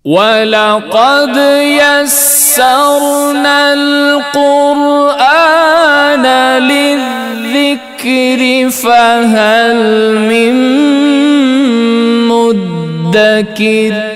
وَلَقَدْ يَسَّرْنَا الْقُرْآنَ لِلذِّكْرِ فَهَلْ مِن مُّدَّكِرٍ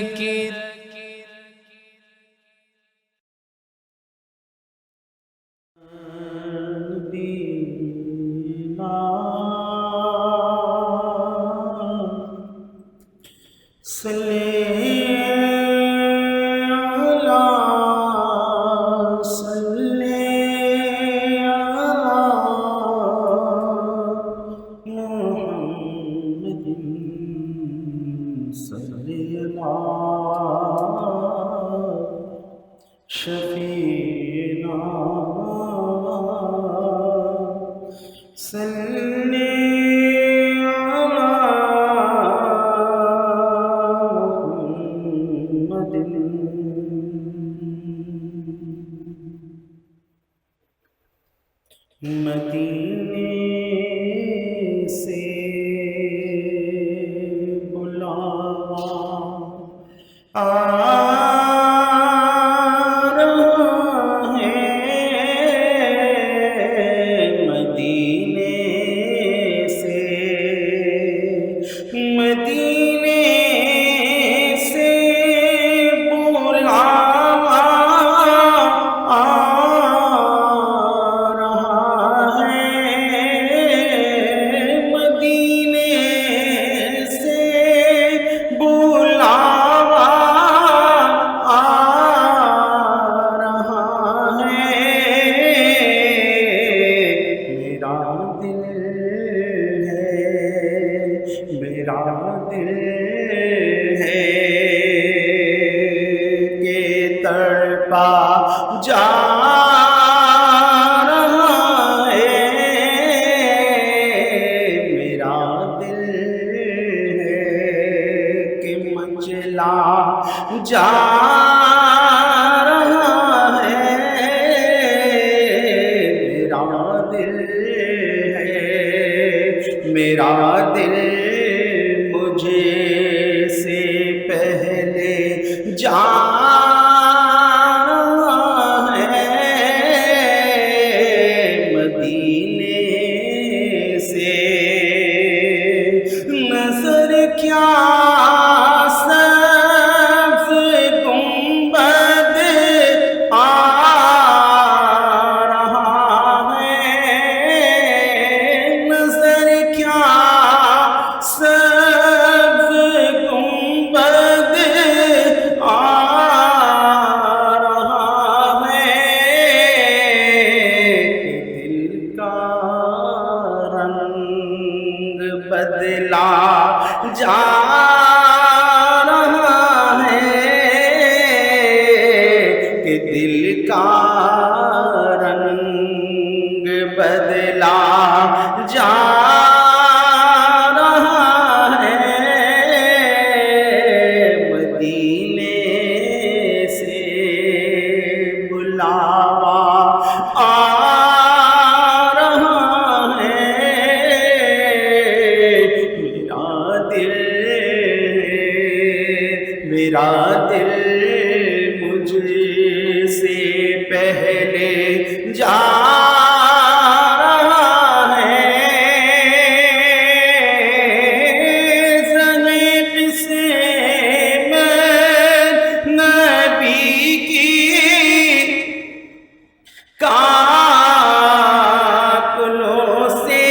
شفیعنا صلی علی محمد مدینے سے بلاوا آ جا رہا ہے میرا دل ہے کہ مچلا جا رہا ہے میرا دل ہے میرا دل مجھے سے پہلے جا کیا سبز گنبد آ رہا ہے نظر کیا سبز گنبد آ رہا ہے دل کا رنگ بدلا جا رہا ہے کہ دل کا رنگ بدلا جا رہا ہے مدینے سے بلاوا آ میرا دل مجھ سے پہلے جا رہا ہے زنق سے میں نبی کی قافلوں سے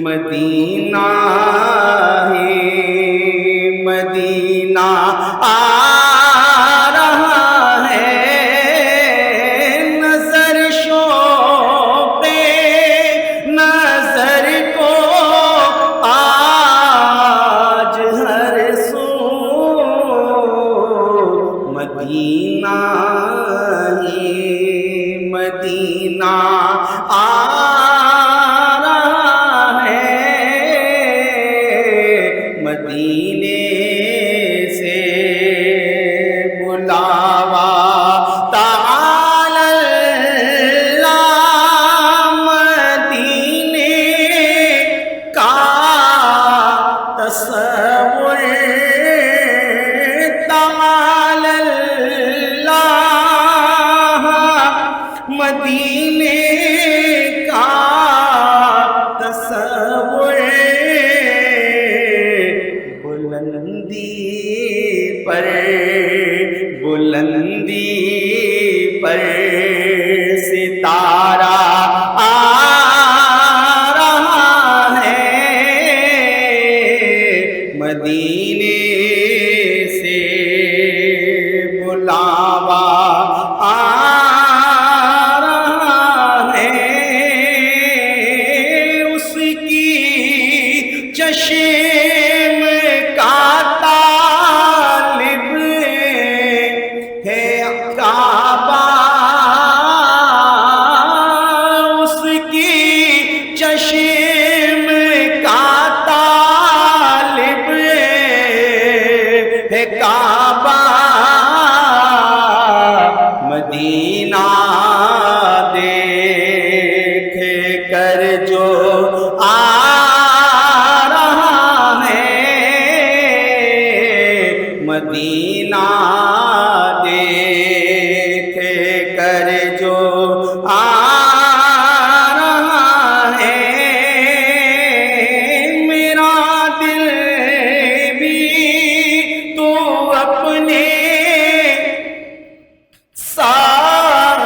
مدینہ ہے مدینہ آ رہا ہے نظر شوق نظر کو آج ہر سو مدینہ ہے مدینہ آ مدینے سے بلاوا تعالی اللہ مدینے کا تصور تعالی اللہ مدینے کا تصور بلندی پر ستارہ آ رہا ہے مدینے سے بلاوا آ رہا ہے اس کی چشم کا کعبہ اس کی چشم کا طالب ہے کعبہ مدینہ دیکھ کر جو آ رہا ہے مدینہ دیکھ کر جو آ رہا ہے میرا دل بھی تو اپنے ساتھ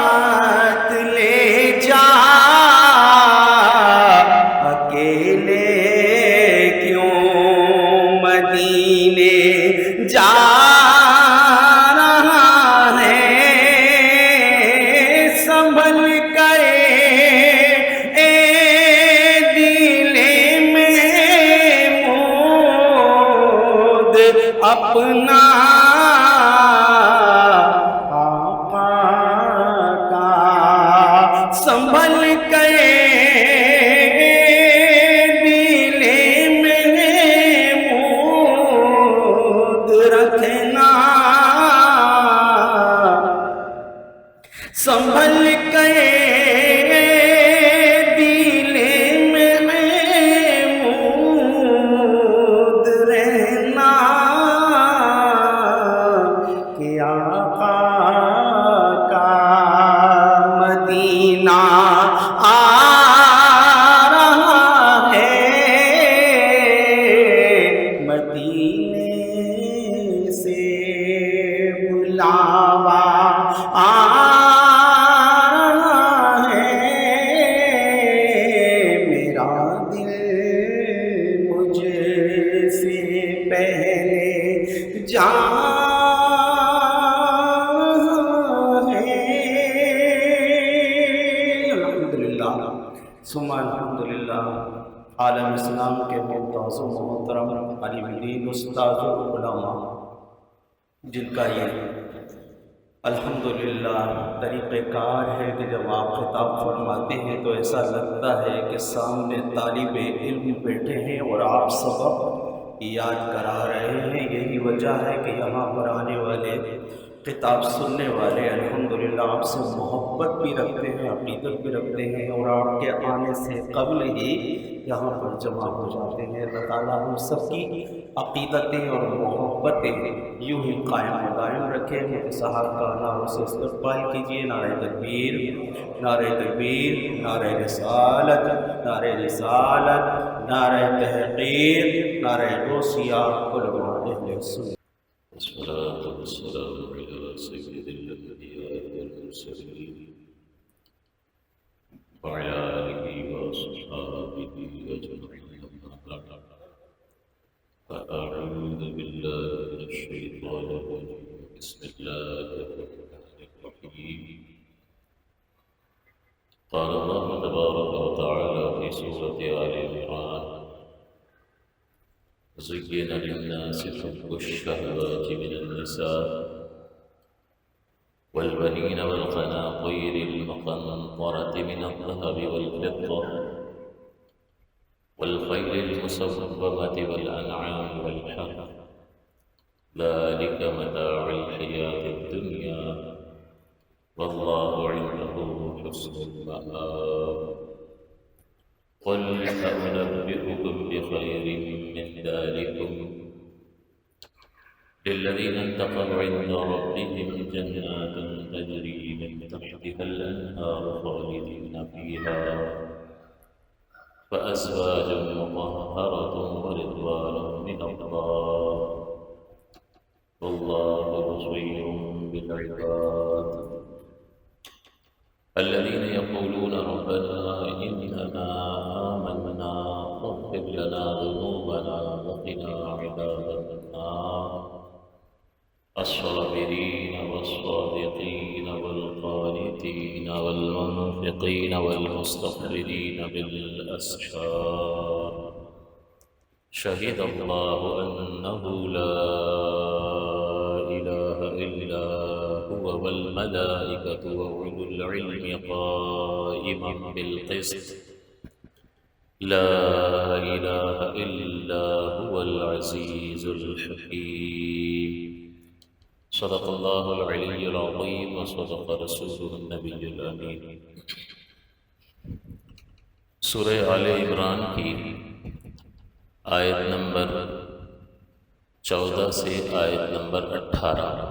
لے جا اکیلے کیوں مدینے جا سنبھل کر اے دل محمود اپنا آقا کا سنبھل کر دل محمود رکھنا سنبھل کر دل محمود رہنا کہ آقا کا مدینہ آ رہا ہے مدینے سے بلاوا آ پہلے جان ہے الحمدللہ ثم الحمدللہ عالم اسلام کے ممتاز و محترم عالم دین استاد و علماء جن کا یہ الحمدللہ طریقہ کار ہے کہ جب آپ خطاب فرماتے ہیں تو ایسا لگتا ہے کہ سامنے طالب علم بیٹھے ہیں اور آپ سبق یاد کرا رہے ہیں یہی وجہ ہے کہ یہاں پر آنے والے خطاب سننے والے الحمدللہ آپ سے محبت بھی رکھتے ہیں عقیدت بھی رکھتے ہیں اور آپ کے آنے سے قبل ہی یہاں پر جمع ہو جاتے ہیں اللہ تعالیٰ ہم سب کی عقیدتیں اور محبتیں یوں ہی قائم و دائم رکھے صاحب کا نعروں سے استقبال کیجیے نعرہ تکبیر نعرہ تکبیر نعرہ رسالت نعرہ رسالت نعرہ تحقیق نعرہ غوثیہ علماء اہل سنت والصلاة والسلام على سيد الأنبياء والمرسلين وعلى آله وأصحابه أجمعين بالله من الشيطان الرجيم بسم الله الرحمن الرحيم قال الله تبارك وتعالى في سورة آل عمران زين للناس حب الشهوات من النساء والبنين والقناطير المقنطرة من الذهب والفضة والخيل المسومة والأنعام والحرث ذلك متاع الحياة الدنيا والله عنده حسن المآب قل أنبئكم بخير من ذلكم للذين اتقوا عند ربهم جنات تجري من تحتها الأنهار خالدين فيها فأزواج مطهرة ورضوان من الله والله بصير بالعباد الذين يقولون ربنا إننا آمنا فاغفر لنا ذنوبنا وقنا عذاب النار الصابرين والصادقين والقانتين والمنفقين والمستغفرين بالأسحار شهد الله أنه لا إله إلا هو والملائكة وأولو العلم قائما بالقسط لا إله إلا هو العزيز الحكيم صدق الله العلي العظيم وصدق رسوله النبي الأمين سورہ آل عمران کی آیت نمبر 14 سے آیت نمبر 18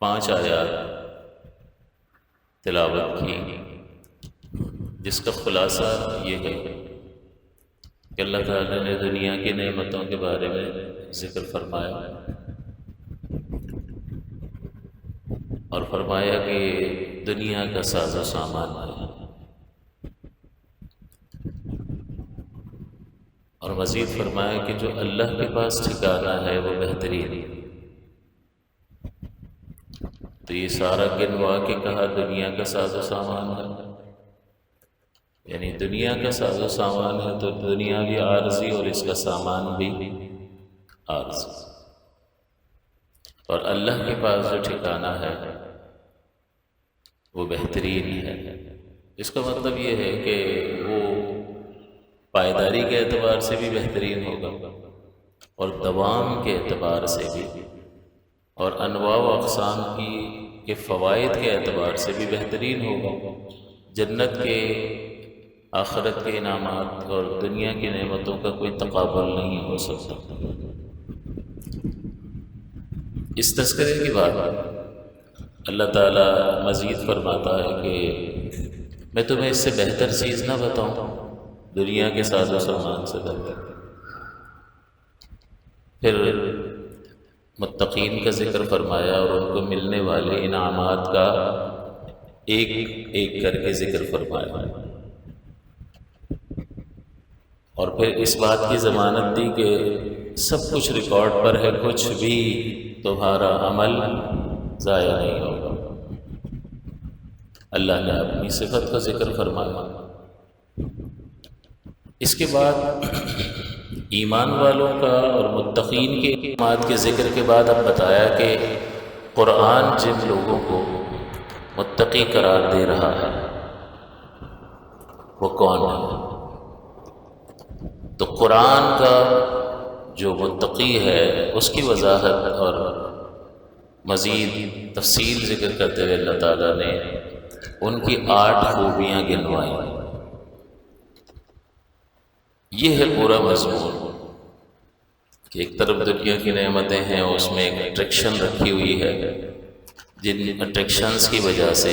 5 آیات تلاوت کی، جس کا خلاصہ یہ ہے کہ اللہ تعالیٰ نے دنیا کی نعمتوں کے بارے میں ذکر فرمایا اور فرمایا کہ دنیا کا ساز و سامان ہے، اور مزید فرمایا کہ جو اللہ کے پاس ٹھکانہ ہے وہ بہترین ہے۔ تو یہ سارا گنوا کے کہا دنیا کا ساز و سامان ہے، یعنی دنیا کا ساز و سامان ہے تو دنیا بھی عارضی اور اس کا سامان بھی عارضی، اور اللہ کے پاس جو ٹھکانہ ہے وہ بہترین ہے۔ اس کا مطلب یہ ہے کہ وہ پائیداری کے اعتبار سے بھی بہترین ہوگا اور دوام کے اعتبار سے بھی، اور انواع و اقسام کے فوائد کے اعتبار سے بھی بہترین ہوگا۔ جنت کے، آخرت کے انعامات اور دنیا کی نعمتوں کا کوئی تقابل نہیں ہو سکتا۔ اس تذکرے کے بعد اللہ تعالیٰ مزید فرماتا ہے کہ میں تمہیں اس سے بہتر چیز نہ بتاؤں، دنیا کے ساز و سامان سے بہتر۔ پھر متقین کا ذکر فرمایا اور ان کو ملنے والے انعامات کا ایک ایک کر کے ذکر فرمایا، اور پھر اس بات کی ضمانت دی کہ سب کچھ ریکارڈ پر ہے، کچھ بھی تمہارا عمل ضائع نہیں ہوگا۔ اللہ نے اپنی صفت کا ذکر فرمایا۔ اس کے بعد ایمان والوں کا اور متقین کے انعامات کے ذکر کے بعد اب بتایا کہ قرآن جن لوگوں کو متقی قرار دے رہا ہے وہ کون ہے۔ تو قرآن کا جو متقی ہے اس کی وضاحت اور مزید تفصیل ذکر کرتے ہوئے اللہ تعالیٰ نے ان کی 8 خوبیاں گنوائیں۔ یہ ہے پورا مضمون کہ ایک طرف دنیا کی نعمتیں ہیں، اس میں ایک اٹریکشن رکھی ہوئی ہے، جن اٹریکشنز کی وجہ سے،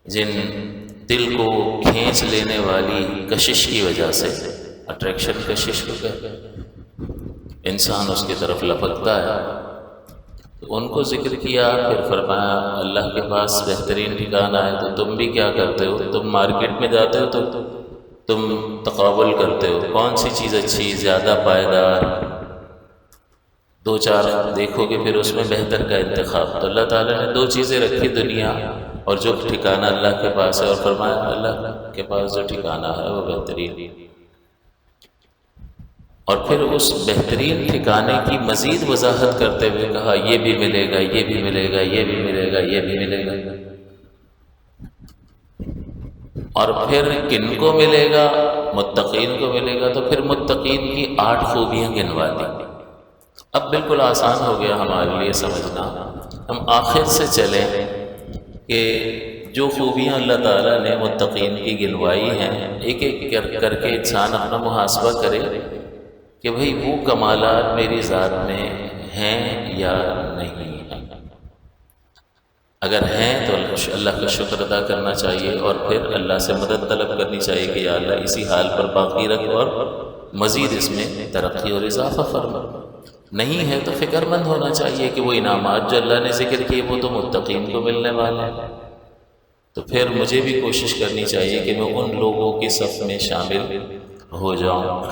جن دل کو کھینچ لینے والی کشش کی وجہ سے، اٹریکشن کشش کو کہتے ہیں، انسان اس کی طرف لپکتا ہے، تو ان کو ذکر کیا۔ پھر فرمایا اللہ کے پاس بہترین ٹھکانہ ہے، تو تم بھی کیا کرتے ہو؟ تم مارکیٹ میں جاتے ہو تو تم تقابل کرتے ہو کون سی چیز اچھی، زیادہ پائیدار، دو چار دیکھو گے پھر اس میں بہتر کا انتخاب۔ تو اللہ تعالیٰ نے دو چیزیں رکھی، دنیا اور جو ٹھکانہ اللہ کے پاس ہے، اور فرمایا اللہ کے پاس جو ٹھکانہ ہے وہ بہترین، اور پھر اس بہترین ٹھکانے کی مزید وضاحت کرتے ہوئے کہا یہ بھی ملے گا، یہ بھی ملے گا، یہ بھی ملے گا، یہ بھی ملے گا۔ اور پھر کن کو ملے گا؟ متقین کو ملے گا۔ تو پھر متقین کی 8 خوبیاں گنوا دی۔ اب بالکل آسان ہو گیا ہمارے لیے سمجھنا، ہم آخر سے چلیں کہ جو خوبیاں اللہ تعالیٰ نے متقین کی گنوائی ہیں، ایک ایک کر کے انسان اپنا محاسبہ کرے کہ بھئی وہ کمالات میری ذات میں ہیں یا نہیں ہیں۔ اگر ہیں تو اللہ کا شکر ادا کرنا چاہیے، اور پھر اللہ سے مدد طلب کرنی چاہیے کہ یا اللہ اسی حال پر باقی رکھ اور مزید اس میں ترقی اور اضافہ فرما۔ نہیں ہے تو فکر مند ہونا چاہیے کہ وہ انعامات جو اللہ نے ذکر کیے وہ تو متقین کو ملنے والے ہیں، تو پھر مجھے بھی کوشش کرنی چاہیے کہ میں ان لوگوں کی صف میں شامل ہو جاؤں،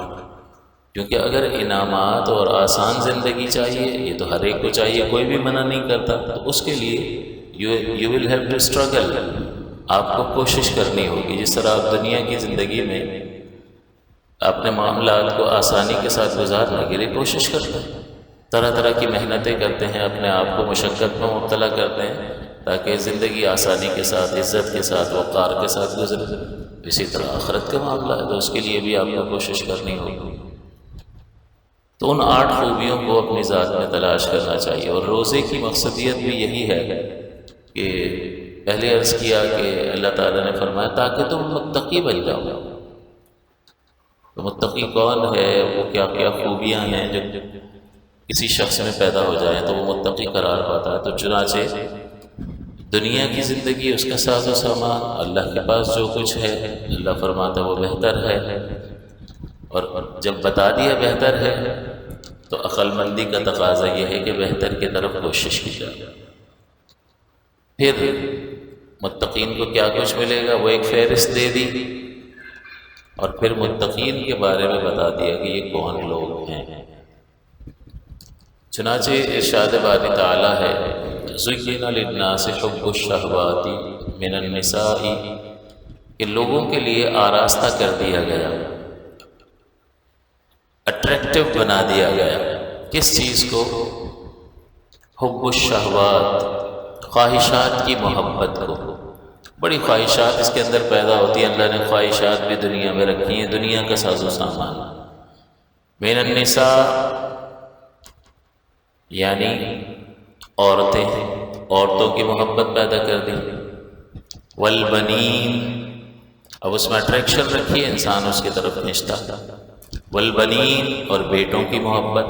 کیونکہ اگر انعامات اور آسان زندگی چاہیے، یہ تو ہر ایک کو چاہیے، کوئی بھی منع نہیں کرتا، تو اس کے لیے you will have to struggle، آپ کو کوشش کرنی ہوگی۔ جس طرح آپ دنیا کی زندگی میں اپنے معاملات کو آسانی کے ساتھ گزارنے کے لیے کوشش کرتے ہیں، طرح طرح کی محنتیں کرتے ہیں، اپنے آپ کو مشقت میں مبتلا کرتے ہیں تاکہ زندگی آسانی کے ساتھ، عزت کے ساتھ، وقار کے ساتھ گزرے۔ اسی طرح آخرت کا معاملہ ہے تو اس کے لیے بھی آپ کو کوشش کرنی ہوگی۔ تو ان 8 خوبیوں کو اپنی ذات میں تلاش کرنا چاہیے، اور روزے کی مقصدیت بھی یہی ہے کہ پہلے عرض کیا کہ اللہ تعالیٰ نے فرمایا تاکہ تم متقی بن جاؤ۔ تو متقی کون ہے، وہ کیا کیا خوبیاں ہیں جو کسی شخص میں پیدا ہو جائیں تو وہ متقی قرار پاتا ہے۔ تو چنانچہ دنیا کی زندگی، اس کا ساز و سامان، اللہ کے پاس جو کچھ ہے اللہ فرماتا ہے وہ بہتر ہے، اور جب بتا دیا بہتر ہے تو عقل مندی کا تقاضا یہ ہے کہ بہتر کی طرف کوشش کی جائے۔ پھر متقین کو کیا کچھ ملے گا وہ ایک فہرست دے دی، اور پھر متقین کے بارے میں بتا دیا کہ یہ کون لوگ ہیں۔ چنانچہ ارشاد باری تعالیٰ ہے زُيِّنَ لِلنَّاسِ حُبُّ الشَّهَوَاتِ مِنَ النِّسَاءِ، کہ لوگوں کے لیے آراستہ کر دیا گیا، اٹریکٹیو بنا دیا گیا، کس چیز کو؟ حب الشہوات، خواہشات کی محبت کو۔ بڑی خواہشات اس کے اندر پیدا ہوتی ہیں، اللہ نے خواہشات بھی دنیا میں رکھی ہیں، دنیا کا ساز و سامان۔ من النساء یعنی عورتیں، عورتوں کی محبت پیدا کر دی۔ والبنین، اب اس میں اٹریکشن رکھی ہے، انسان اس کی طرف کھینچتا۔ والبنین، اور بیٹوں کی محبت۔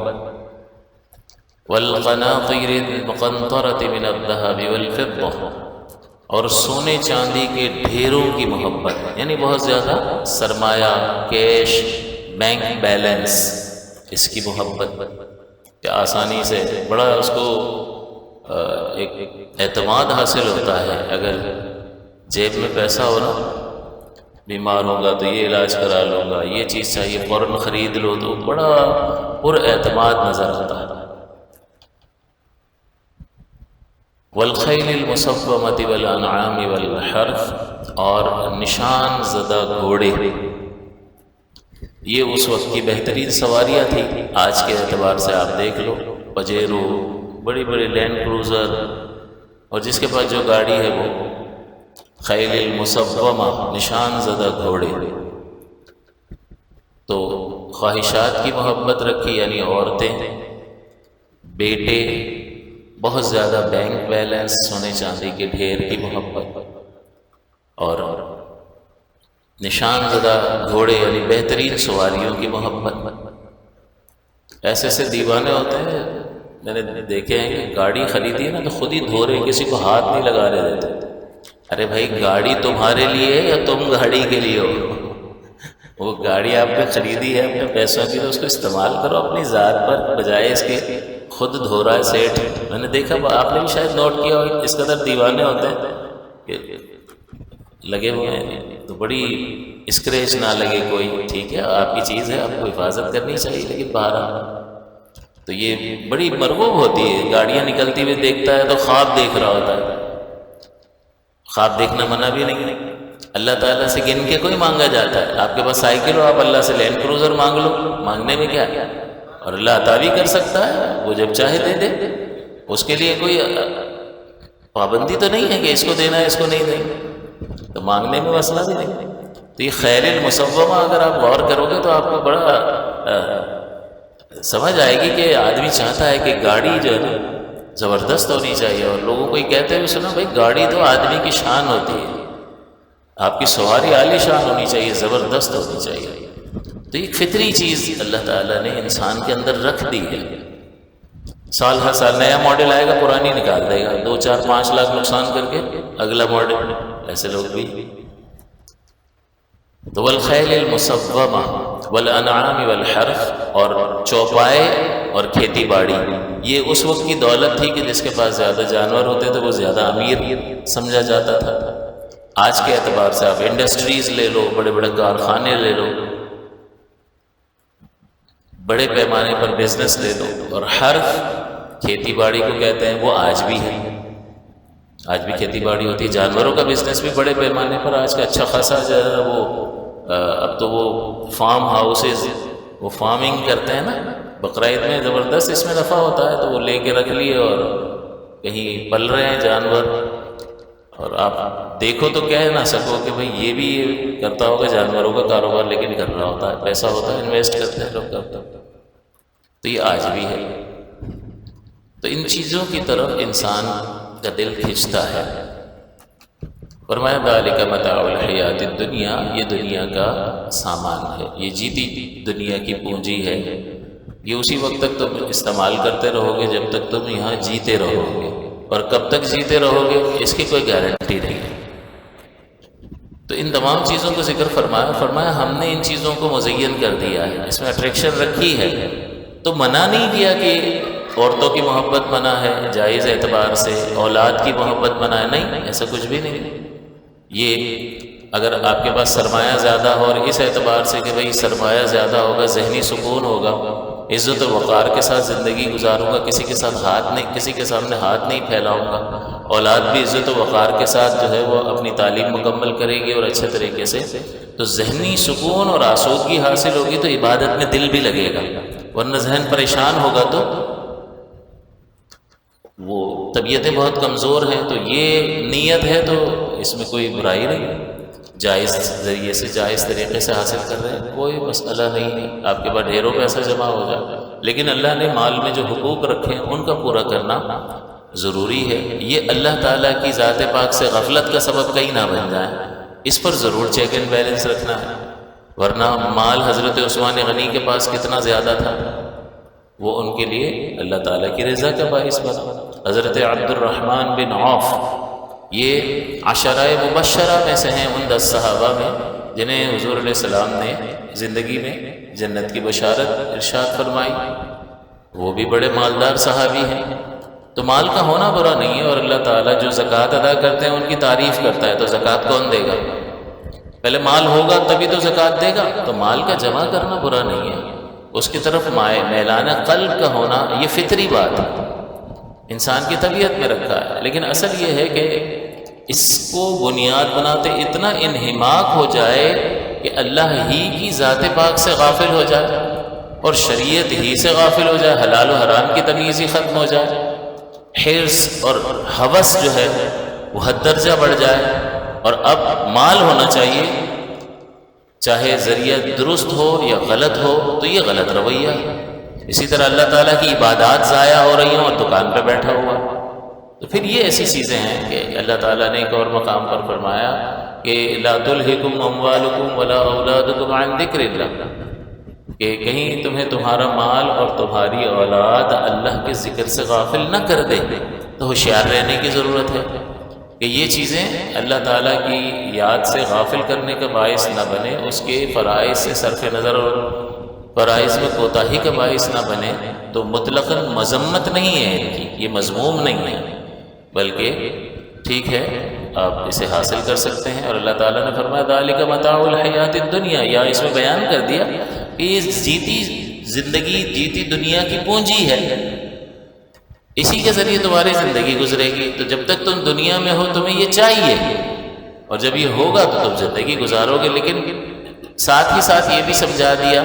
والقناطیر المقنطرۃ من الذهب والفضة، اور سونے چاندی کے ڈھیروں کی محبت، یعنی بہت زیادہ سرمایہ، کیش، بینک بیلنس، اس کی محبت کہ آسانی سے بڑا اس کو ایک اعتماد حاصل ہوتا ہے۔ اگر جیب میں پیسہ ہو نا، بیمار ہوگا تو یہ علاج کرا لوں گا، یہ چیز چاہیے فوراً خرید لو، تو بڑا پر اعتماد نظر آتا ہے۔ والخیل المصومۃ والانعام والحرث، اور نشان زدہ گھوڑے، یہ اس وقت کی بہترین سواریاں تھیں۔ آج کے اعتبار سے آپ دیکھ لو، پجیرو، بڑی بڑی لینڈ کروزر، اور جس کے پاس جو گاڑی ہے وہ خیل المصومہ، نشان زدہ گھوڑے۔ تو خواہشات کی محبت رکھی، یعنی عورتیں، بیٹے، بہت زیادہ بینک بیلنس، سونے چاندی کے ڈھیر کی محبت، اور نشان زدہ گھوڑے یعنی بہترین سواریوں کی محبت۔ ایسے ایسے دیوانے ہوتے ہیں، میں نے دیکھے ہیں کہ گاڑی خریدی ہے نا تو خود ہی دھو رہے، کسی کو ہاتھ نہیں لگانے دیتے۔ ارے بھائی گاڑی تمہارے لیے ہے یا تم گاڑی کے لیے ہو؟ وہ گاڑی آپ نے خریدی ہے اپنے پیسوں کی، تو اس کو استعمال کرو اپنی ذات پر، بجائے اس کے خود دھو رہا ہے سیٹ۔ میں نے دیکھا، آپ نے بھی شاید نوٹ کیا ہو، اس قدر دیوانے ہوتے ہیں کہ لگے ہوئے ہیں، تو تو بڑی اسکریچ نہ لگے کوئی، ٹھیک ہے آپ کی چیز ہے، آپ کو حفاظت کرنی چاہیے، لیکن باہر تو یہ بڑی مرغوب ہوتی ہے. گاڑیاں نکلتی ہوئی دیکھتا ہے تو خواب دیکھ رہا ہوتا ہے. خواب دیکھنا منع بھی نہیں ہے. اللہ تعالیٰ سے گن کے کوئی مانگا جاتا ہے. آپ کے پاس سائیکل ہو، آپ اللہ سے لینڈ کروزر مانگ لو، مانگنے میں کیا ہے؟ اور اللہ عطا بھی کر سکتا ہے، وہ جب چاہے دے دے. اس کے لیے کوئی پابندی تو نہیں ہے کہ اس کو دینا ہے اس کو نہیں دینا، تو مانگنے میں مسئلہ بھی نہیں. تو یہ خیر المسومہ اگر آپ غور کرو گے تو آپ کو بڑا سمجھ آئے گی کہ آدمی چاہتا ہے کہ گاڑی جو ہے نا زبردست ہونی چاہیے. اور لوگوں کو یہ کہتے ہوئے سنا بھائی گاڑی تو آدمی کی شان ہوتی ہے، آپ کی سواری عالی شان ہونی چاہیے، زبردست ہونی چاہیے. تو ایک فطری چیز اللہ تعالیٰ نے انسان کے اندر رکھ دی ہے. سال ہر سال نیا ماڈل آئے گا، پرانی نکال دے گا، 2 4 5 لاکھ نقصان کر کے اگلا ماڈل. ایسے لوگ بھی. تو والخیل المسومہ والانعام والحرث، اور چوپائے اور کھیتی باڑی، یہ اس وقت کی دولت تھی کہ جس کے پاس زیادہ جانور ہوتے تھے وہ زیادہ امیر سمجھا جاتا تھا. آج کے اعتبار سے آپ انڈسٹریز لے لو، بڑے بڑے کارخانے لے لو، بڑے پیمانے پر بزنس لے لو. اور حرث کھیتی باڑی کو کہتے ہیں، وہ آج بھی ہے. آج بھی کھیتی باڑی ہوتی ہے. جانوروں کا بزنس بھی بڑے پیمانے پر آج کا اچھا خاصا جو ہے وہ اب تو وہ فارم ہاؤسز، وہ فارمنگ کرتے ہیں نا، بقرعید میں زبردست اس میں نفع ہوتا ہے. تو وہ لے کے رکھ لیے اور کہیں پل رہے ہیں جانور. اور آپ دیکھو تو کہہ نہ سکو کہ بھئی یہ بھی یہ کرتا ہوگا جانوروں کا کاروبار، لیکن کر رہا ہوتا ہے، پیسہ ہوتا ہے، انویسٹ کرتے ہیں لوگ کرتے ہیں. تو یہ آج بھی ہے. تو ان چیزوں کی طرف انسان کا دل کھنچتا ہے. فرمایا ذالک متاع الحیات الدنیا، یہ دنیا کا سامان ہے، یہ جیتی دنیا کی پونجی ہے. یہ اسی وقت تک تم استعمال کرتے رہو گے جب تک تم یہاں جیتے رہو گے، اور کب تک جیتے رہو گے اس کی کوئی گارنٹی نہیں ہے. تو ان تمام چیزوں کو ذکر فرمایا ہم نے ان چیزوں کو مزین کر دیا ہے، اس میں اٹریکشن رکھی ہے. تو منع نہیں کیا کہ عورتوں کی محبت منع ہے جائز اعتبار سے، اولاد کی محبت منع ہے، نہیں، ایسا کچھ بھی نہیں. یہ اگر آپ کے پاس سرمایہ زیادہ ہو اور اس اعتبار سے کہ بھئی سرمایہ زیادہ ہوگا، ذہنی سکون ہوگا، عزت و وقار کے ساتھ زندگی گزاروں گا، کسی کے ساتھ کسی کے سامنے ہاتھ نہیں پھیلاؤں گا، اولاد بھی عزت و وقار کے ساتھ جو ہے وہ اپنی تعلیم مکمل کرے گی اور اچھے طریقے سے، تو ذہنی سکون اور آسودگی حاصل ہوگی تو عبادت میں دل بھی لگے گا. ورنہ ذہن پریشان ہوگا تو وہ طبیعتیں بہت کمزور ہیں. تو یہ نیت ہے تو اس میں کوئی برائی نہیں، جائز ذریعے سے جائز طریقے سے حاصل کر رہے ہیں، کوئی مسئلہ نہیں ہے. آپ کے پاس ڈھیروں پیسہ جمع ہو جائے، لیکن اللہ نے مال میں جو حقوق رکھے ہیں ان کا پورا کرنا ضروری ہے. یہ اللہ تعالیٰ کی ذات پاک سے غفلت کا سبب کہیں نہ بن جائے، اس پر ضرور چیک اینڈ بیلنس رکھنا ہے. ورنہ مال حضرت عثمان غنی کے پاس کتنا زیادہ تھا، وہ ان کے لیے اللہ تعالیٰ کی رضا کا باعث بنا. حضرت عبد الرحمن بن عوف یہ عشرہ مبشرہ میں سے ہیں، ان 10 صحابہ میں جنہیں حضور علیہ السلام نے زندگی میں جنت کی بشارت ارشاد فرمائی. وہ بھی بڑے مالدار صحابی ہیں. تو مال کا ہونا برا نہیں ہے، اور اللہ تعالیٰ جو زکوٰۃ ادا کرتے ہیں ان کی تعریف کرتا ہے. تو زکوٰۃ کون دے گا؟ پہلے مال ہوگا تبھی تو زکوٰۃ دے گا. تو مال کا جمع کرنا برا نہیں ہے، اس کی طرف میلان قلب کا ہونا یہ فطری بات ہے، انسان کی طبیعت میں رکھا ہے. لیکن اصل یہ ہے کہ اس کو بنیاد بناتے اتنا انہماک ہو جائے کہ اللہ ہی کی ذات پاک سے غافل ہو جائے اور شریعت ہی سے غافل ہو جائے، حلال و حرام کی تمیز ہی ختم ہو جائے، حرص اور ہوس جو ہے وہ حد درجہ بڑھ جائے. اور اب مال ہونا چاہیے، چاہے ذریعہ درست ہو یا غلط ہو، تو یہ غلط رویہ ہے. اسی طرح اللہ تعالیٰ کی عبادات ضائع ہو رہی ہوں اور دکان پہ بیٹھا ہوا، تو پھر یہ ایسی چیزیں ہیں کہ اللہ تعالیٰ نے ایک اور مقام پر فرمایا کہ لا تلہکم اموالکم ولا اولادکم عن ذکر اللہ، کہ کہیں تمہیں تمہارا مال اور تمہاری اولاد اللہ کے ذکر سے غافل نہ کر دے. تو ہوشیار رہنے کی ضرورت ہے کہ یہ چیزیں اللہ تعالیٰ کی یاد سے غافل کرنے کا باعث نہ بنے، اس کے فرائض سے صرف نظر اور فرائض میں کوتاہی کا باعث نہ بنے. تو مطلقاً مذمت نہیں ہے ان کی، یہ مذموم نہیں ہے، بلکہ ٹھیک ہے آپ اسے حاصل کر سکتے ہیں۔ اور اللہ تعالیٰ نے فرمایا ذالک متاع الحیات الدنیا، یا اس میں بیان کر دیا کہ یہ جیتی زندگی، جیتی دنیا کی پونجی ہے، اسی کے ذریعے تمہاری زندگی گزرے گی۔ تو جب تک تم دنیا میں ہو تمہیں یہ چاہیے، اور جب یہ ہوگا تو تم زندگی گزارو گے۔ لیکن ساتھ ہی ساتھ یہ بھی سمجھا دیا،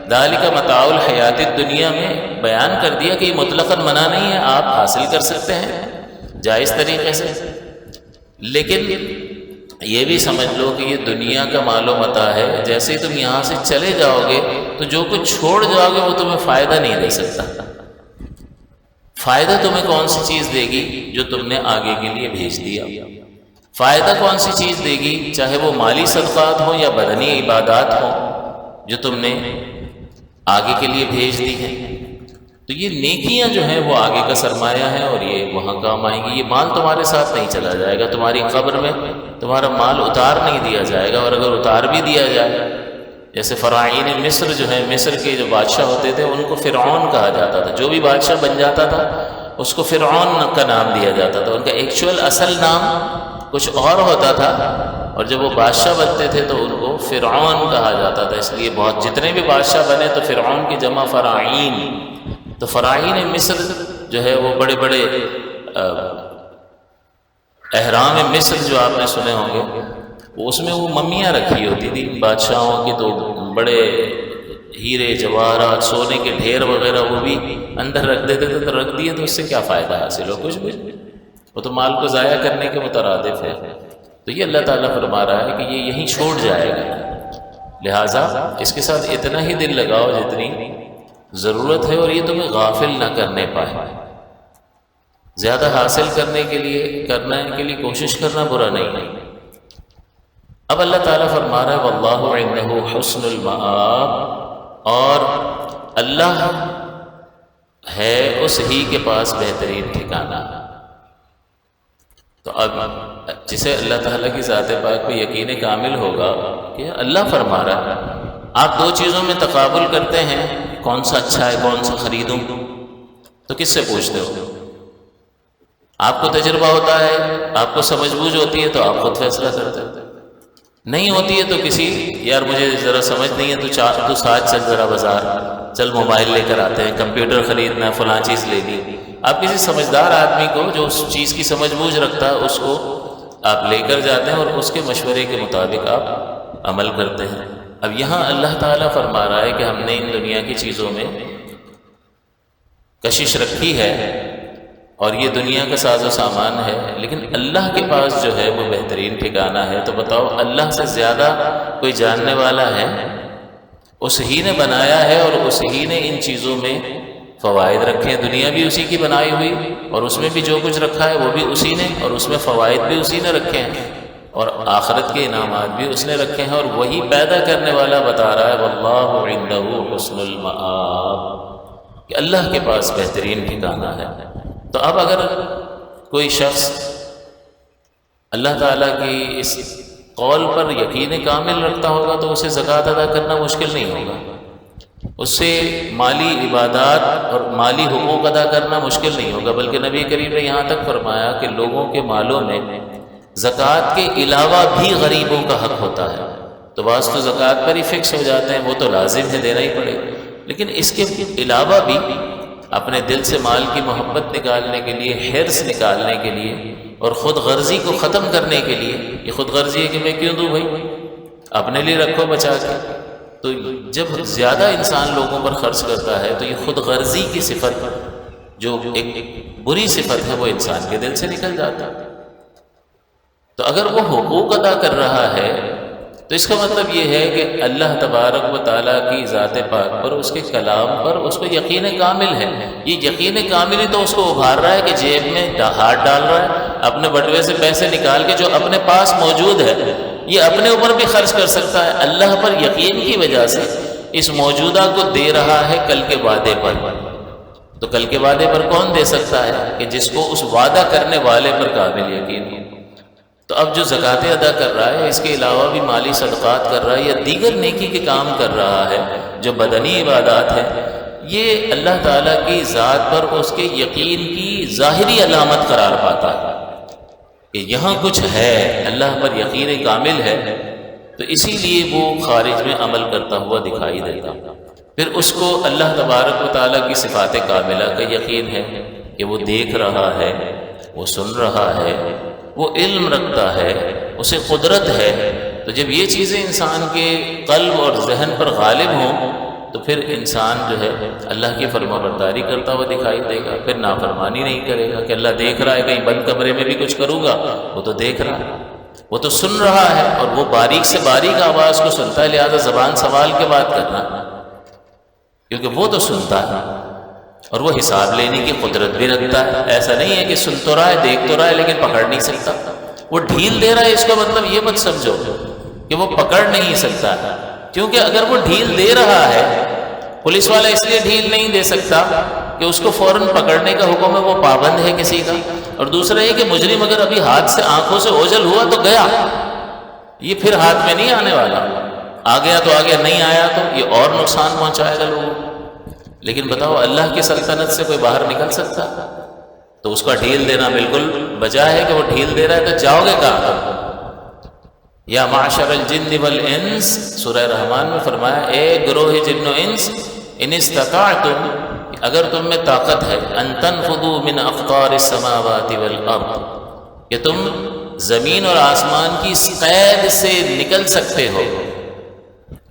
ذالک متاع الحیات الدنیا میں بیان کر دیا کہ یہ مطلقاً منع نہیں ہے، آپ حاصل کر سکتے ہیں جائز طریقے سے، لیکن یہ بھی سمجھ لو کہ یہ دنیا کا مال و متاع ہے، جیسے ہی تم یہاں سے چلے جاؤ گے تو جو کچھ چھوڑ جاؤ گے وہ تمہیں فائدہ نہیں دے سکتا۔ فائدہ تمہیں کون سی چیز دے گی؟ جو تم نے آگے کے لیے بھیج دیا۔ فائدہ کون سی چیز دے گی؟ چاہے وہ مالی صدقات ہوں یا بدنی عبادات ہوں جو تم نے آگے کے لیے بھیج دی ہیں۔ تو یہ نیکیاں جو ہیں وہ آگے کا سرمایہ ہیں، اور یہ وہاں کام آئیں گی۔ یہ مال تمہارے ساتھ نہیں چلا جائے گا، تمہاری قبر میں تمہارا مال اتار نہیں دیا جائے گا، اور اگر اتار بھی دیا جائے، جیسے فراعین مصر جو ہیں، مصر کے جو بادشاہ ہوتے تھے ان کو فرعون کہا جاتا تھا، جو بھی بادشاہ بن جاتا تھا اس کو فرعون کا نام دیا جاتا تھا، ان کا ایکچوئل اصل نام کچھ اور ہوتا تھا، اور جب وہ بادشاہ بنتے تھے تو ان کو فرعون کہا جاتا تھا۔ اس لیے بہت جتنے بھی بادشاہ بنے تو فرعون کی جمع فراعین، تو فراعین مصر جو ہے وہ بڑے بڑے احرام مصر جو آپ نے سنے ہوں گے، اس میں وہ ممیاں رکھی ہوتی تھی بادشاہوں کی، تو بڑے ہیرے جواہرات سونے کے ڈھیر وغیرہ وہ بھی اندر رکھ دیتے تھے، تو رکھ دیے تو اس سے کیا فائدہ حاصل ہو؟ کچھ بھی، وہ تو مال کو ضائع کرنے کے مترادف ہے۔ تو یہ اللہ تعالیٰ فرما رہا ہے کہ یہ یہیں چھوڑ جائے گا، لہٰذا اس کے ساتھ اتنا ہی دل لگاؤ جتنی ضرورت ہے، اور یہ تمہیں غافل نہ کرنے پائے۔ زیادہ حاصل کرنے کے لیے کوشش کرنا برا نہیں ہے۔ اب اللہ تعالیٰ فرما رہا ہے واللہ عنده حسن المآب، اور اللہ ہے اس ہی کے پاس بہترین ٹھکانہ۔ تو اب جسے اللہ تعالیٰ کی ذات پاک پہ یقین کامل ہوگا کہ اللہ فرما رہا ہے، آپ دو چیزوں میں تقابل کرتے ہیں، کون سا اچھا ہے کون سا خریدوں، تو کس سے پوچھتے ہو؟ آپ کو تجربہ ہوتا ہے، آپ کو سمجھ بوجھ ہوتی ہے تو آپ خود فیصلہ کرتے ہیں، نہیں ہوتی ہے تو کسی یار مجھے ذرا سمجھ نہیں ہے تو ساتھ چل ذرا بازار، چل موبائل لے کر آتے ہیں، کمپیوٹر خریدنا ہے، فلاں چیز لینی۔ آپ کسی سمجھدار آدمی کو جو اس چیز کی سمجھ بوجھ رکھتا ہے اس کو آپ لے کر جاتے ہیں، اور اس کے مشورے کے مطابق آپ عمل کرتے ہیں۔ اب یہاں اللہ تعالیٰ فرما رہا ہے کہ ہم نے ان دنیا کی چیزوں میں کشش رکھی ہے، اور یہ دنیا کا ساز و سامان ہے، لیکن اللہ کے پاس جو ہے وہ بہترین ٹھکانہ ہے۔ تو بتاؤ اللہ سے زیادہ کوئی جاننے والا ہے؟ اس ہی نے بنایا ہے، اور اس ہی نے ان چیزوں میں فوائد رکھے ہیں۔ دنیا بھی اسی کی بنائی ہوئی، اور اس میں بھی جو کچھ رکھا ہے وہ بھی اسی نے، اور اس میں فوائد بھی اسی نے رکھے ہیں، اور آخرت کے انعامات بھی اس نے رکھے ہیں، اور وہی پیدا کرنے والا بتا رہا ہے واللہ عنده حسن المآب، کہ اللہ کے پاس بہترین ٹھکانہ ہے۔ تو اب اگر کوئی شخص اللہ تعالیٰ کی اس قول پر یقین کامل رکھتا ہوگا تو اسے زکوٰۃ ادا کرنا مشکل نہیں ہوگا، اس سے مالی عبادات اور مالی حقوق ادا کرنا مشکل نہیں ہوگا، بلکہ نبی کریم نے یہاں تک فرمایا کہ لوگوں کے مالوں میں زکوٰۃ کے علاوہ بھی غریبوں کا حق ہوتا ہے۔ تو بعض تو زکوٰۃ پر ہی فکس ہو جاتے ہیں، وہ تو لازم ہے دینا ہی پڑے گا، لیکن اس کے علاوہ بھی اپنے دل سے مال کی محبت نکالنے کے لیے، حرص نکالنے کے لیے، اور خود غرضی کو ختم کرنے کے لیے، یہ خود غرضی ہے کہ میں کیوں دوں بھائی، اپنے لیے رکھو بچا کے۔ تو جب زیادہ انسان لوگوں پر خرچ کرتا ہے تو یہ خود غرضی کی صفت، جو ایک بری صفت ہے، وہ انسان کے دل سے نکل جاتا ہے۔ تو اگر وہ حقوق ادا کر رہا ہے تو اس کا مطلب یہ ہے کہ اللہ تبارک و تعالیٰ کی ذات پاک پر، اس کے کلام پر اس کو یقین کامل ہے۔ یہ یقین کامل ہی تو اس کو ابھار رہا ہے کہ جیب میں ہاتھ ڈال رہا ہے، اپنے بٹوے سے پیسے نکال کے جو اپنے پاس موجود ہے یہ اپنے اوپر بھی خرچ کر سکتا ہے، اللہ پر یقین کی وجہ سے اس موجودہ کو دے رہا ہے کل کے وعدے پر۔ تو کل کے وعدے پر کون دے سکتا ہے؟ کہ جس کو اس وعدہ کرنے والے پر کامل یقین ہو۔ تو اب جو زکوٰۃیں ادا کر رہا ہے، اس کے علاوہ بھی مالی صدقات کر رہا ہے یا دیگر نیکی کے کام کر رہا ہے جو بدنی عبادات ہے، یہ اللہ تعالیٰ کی ذات پر اس کے یقین کی ظاہری علامت قرار پاتا ہے کہ یہاں کچھ ہے، اللہ پر یقین کامل ہے، تو اسی لیے وہ خارج میں عمل کرتا ہوا دکھائی دیتا۔ پھر اس کو اللہ تبارک و تعالیٰ کی صفات کاملہ کا یقین ہے کہ وہ دیکھ رہا ہے، وہ سن رہا ہے، وہ علم رکھتا ہے، اسے قدرت ہے۔ تو جب یہ چیزیں انسان کے قلب اور ذہن پر غالب ہوں تو پھر انسان جو ہے اللہ کی فرما برداری کرتا ہوا دکھائی دے گا، پھر نافرمانی نہیں کرے گا کہ اللہ دیکھ رہا ہے، کہیں بند کمرے میں بھی کچھ کروں گا، وہ تو دیکھ رہا ہے، وہ تو سن رہا ہے، اور وہ باریک سے باریک آواز کو سنتا ہے، لہذا زبان سوال کے بات کرنا، کیونکہ وہ تو سنتا ہے اور وہ حساب لینے کی قدرت بھی رکھتا ہے۔ ایسا نہیں ہے کہ سن تو رہا ہے، دیکھ تو رہا ہے، لیکن پکڑ نہیں سکتا۔ وہ ڈھیل دے رہا ہے، اس کا مطلب یہ مت سمجھو کہ وہ پکڑ نہیں سکتا، کیونکہ اگر وہ ڈھیل دے رہا ہے، پولیس والا اس لیے ڈھیل نہیں دے سکتا کہ اس کو فوراً پکڑنے کا حکم ہے، وہ پابند ہے کسی کا، اور دوسرا یہ کہ مجرم اگر ابھی ہاتھ سے آنکھوں سے اوجھل ہوا تو گیا، یہ پھر ہاتھ میں نہیں آنے والا، آ گیا تو آ گیا، نہیں آیا تو یہ اور نقصان پہنچائے گا لوگوں کو۔ لیکن بتاؤ اللہ کی سلطنت سے کوئی باہر نکل سکتا؟ تو اس کا ڈھیل دینا بالکل بجا ہے کہ وہ ڈھیل دے رہا ہے، تو جاؤ گے کہاں؟ یا معشر الجن والانس، سورہ رحمان میں فرمایا اے گروہ جن و انس ان استطعتم، اگر تم میں طاقت ہے، ان تنفذوا من اقطار السماوات والارض، کہ تم زمین اور آسمان کی اس قید سے نکل سکتے ہو،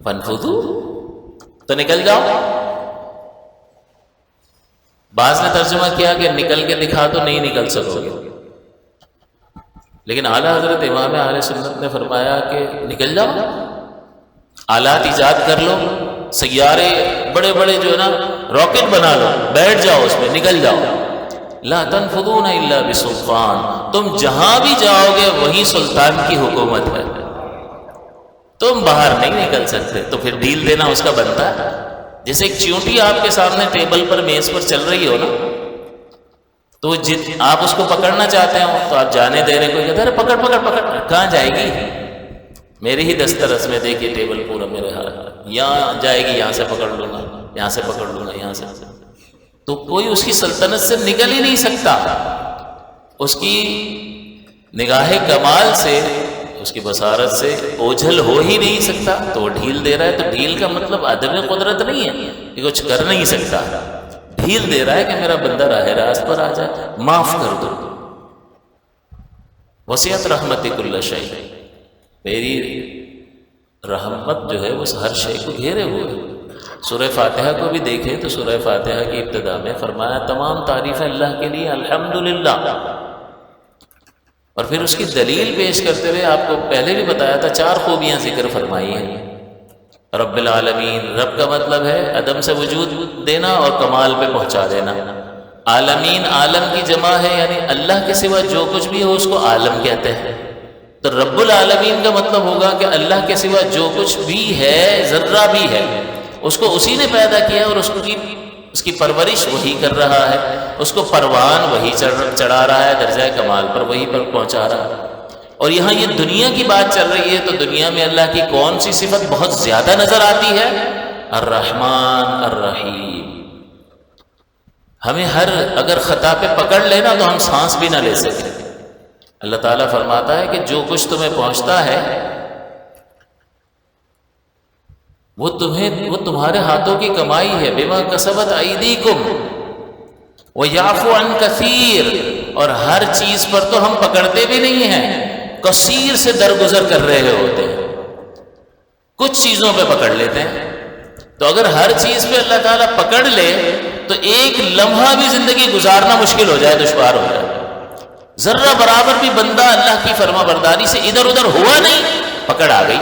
فانفذوا، تو نکل جاؤ۔ بعض نے ترجمہ کیا کہ نکل کے دکھا تو نہیں نکل سکو گے، لیکن اعلیٰ حضرت امام اہل سنت نے فرمایا کہ نکل جاؤ، آلات ایجاد کر لو، سیارے بڑے بڑے جو ہے نا راکٹ بنا لو، بیٹھ جاؤ اس میں، نکل جاؤ۔ لا تنفذون الا بسلطان، تم جہاں بھی جاؤ گے وہیں سلطان کی حکومت ہے، تم باہر نہیں نکل سکتے۔ تو پھر ڈھیل دینا اس کا بنتا ہے۔ جیسے ایک چیونٹی آپ کے سامنے ٹیبل پر میز پر چل رہی ہو نا، تو آپ اس کو پکڑنا چاہتے ہو تو آپ جانے دے رہے، کوئی کہتا ہے پکڑ پکڑ پکڑ، کہاں جائے گی؟ میرے ہی دسترس میں، دیکھیے ٹیبل پورا میرے ہاتھ، یہاں جائے گی، یہاں سے پکڑ لوں گا، یہاں سے پکڑ لوں گا، یہاں سے، تو کوئی اس کی سلطنت سے نکل ہی نہیں سکتا، اس کی نگاہ کمال سے، اس کی بصارت سے اوجھل ہو ہی نہیں سکتا۔ تو وہ ڈھیل دے رہا ہے، تو ڈھیل کا مطلب عدم قدرت نہیں ہے کہ کچھ کر نہیں سکتا، ڈھیل دے رہا ہے کہ میرا بندہ راہ راست پر آ جائے، معاف کر دو۔ وسعت رحمتی کل شیء، میری رحمت جو ہے وہ ہر شے کو گھیرے ہوئے ہے۔ سورہ فاتحہ کو بھی دیکھیں تو سورہ فاتحہ کی ابتدا میں فرمایا تمام تعریف اللہ کے لیے، الحمدللہ، اور پھر اس کی دلیل پیش کرتے ہوئے آپ کو پہلے بھی بتایا تھا 4 خوبیاں ذکر فرمائی ہیں۔ رب العالمین، رب کا مطلب ہے عدم سے وجود دینا اور کمال پہ پہنچا دینا۔ عالمین، عالم کی جمع ہے، یعنی اللہ کے سوا جو کچھ بھی ہو اس کو عالم کہتے ہیں۔ تو رب العالمین کا مطلب ہوگا کہ اللہ کے سوا جو کچھ بھی ہے، ذرہ بھی ہے، اس کو اسی نے پیدا کیا اور اس کی پرورش وہی کر رہا ہے، اس کو پروان وہی چڑھا رہا ہے، درجہ کمال پر وہی پر پہنچا رہا ہے۔ اور یہاں یہ دنیا کی بات چل رہی ہے، تو دنیا میں اللہ کی کون سی صفت بہت زیادہ نظر آتی ہے؟ الرحمن الرحیم۔ ہمیں اگر خطا پہ پکڑ لینا تو ہم سانس بھی نہ لے سکیں۔ اللہ تعالیٰ فرماتا ہے کہ جو کچھ تمہیں پہنچتا ہے وہ تمہارے ہاتھوں کی کمائی ہے، بما کسبت ایدیکم ویعفو عن کثیر، اور ہر چیز پر تو ہم پکڑتے بھی نہیں ہیں، کثیر سے درگزر کر رہے ہوتے ہیں، کچھ چیزوں پہ پکڑ لیتے ہیں۔ تو اگر ہر چیز پہ اللہ تعالیٰ پکڑ لے تو ایک لمحہ بھی زندگی گزارنا مشکل ہو جائے، دشوار ہو جائے۔ ذرہ برابر بھی بندہ اللہ کی فرما برداری سے ادھر ادھر ہوا نہیں، پکڑ آ گئی۔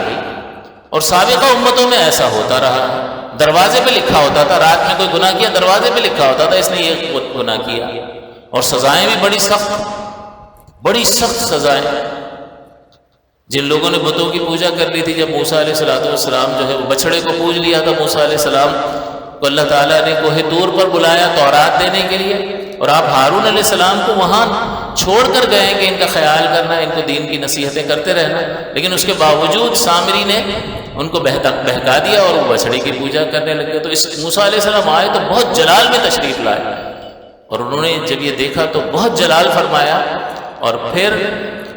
اور سابقہ امتوں میں ایسا ہوتا رہا، دروازے پہ لکھا ہوتا تھا، رات میں کوئی گناہ کیا دروازے پہ لکھا ہوتا تھا اس نے یہ گناہ کیا، اور سزائیں بھی بڑی سخت سزائیں۔ جن لوگوں نے بتوں کی پوجا کر لی تھی، جب موسیٰ علیہ السلام جو ہے وہ بچڑے کو پوج لیا تھا، موسیٰ علیہ السلام کو اللہ تعالیٰ نے کوہ طور پر بلایا تورات دینے کے لیے، اور آپ ہارون علیہ السلام کو وہاں چھوڑ کر گئے کہ ان کا خیال کرنا، ان کو دین کی نصیحتیں کرتے رہنا، لیکن اس کے باوجود سامری نے ان کو بہکا دیا اور وہ بچڑے کی پوجا کرنے لگے۔ تو اس موسیٰ علیہ السلام آئے تو بہت جلال میں تشریف لائے، اور انہوں نے جب یہ دیکھا تو بہت جلال فرمایا، اور پھر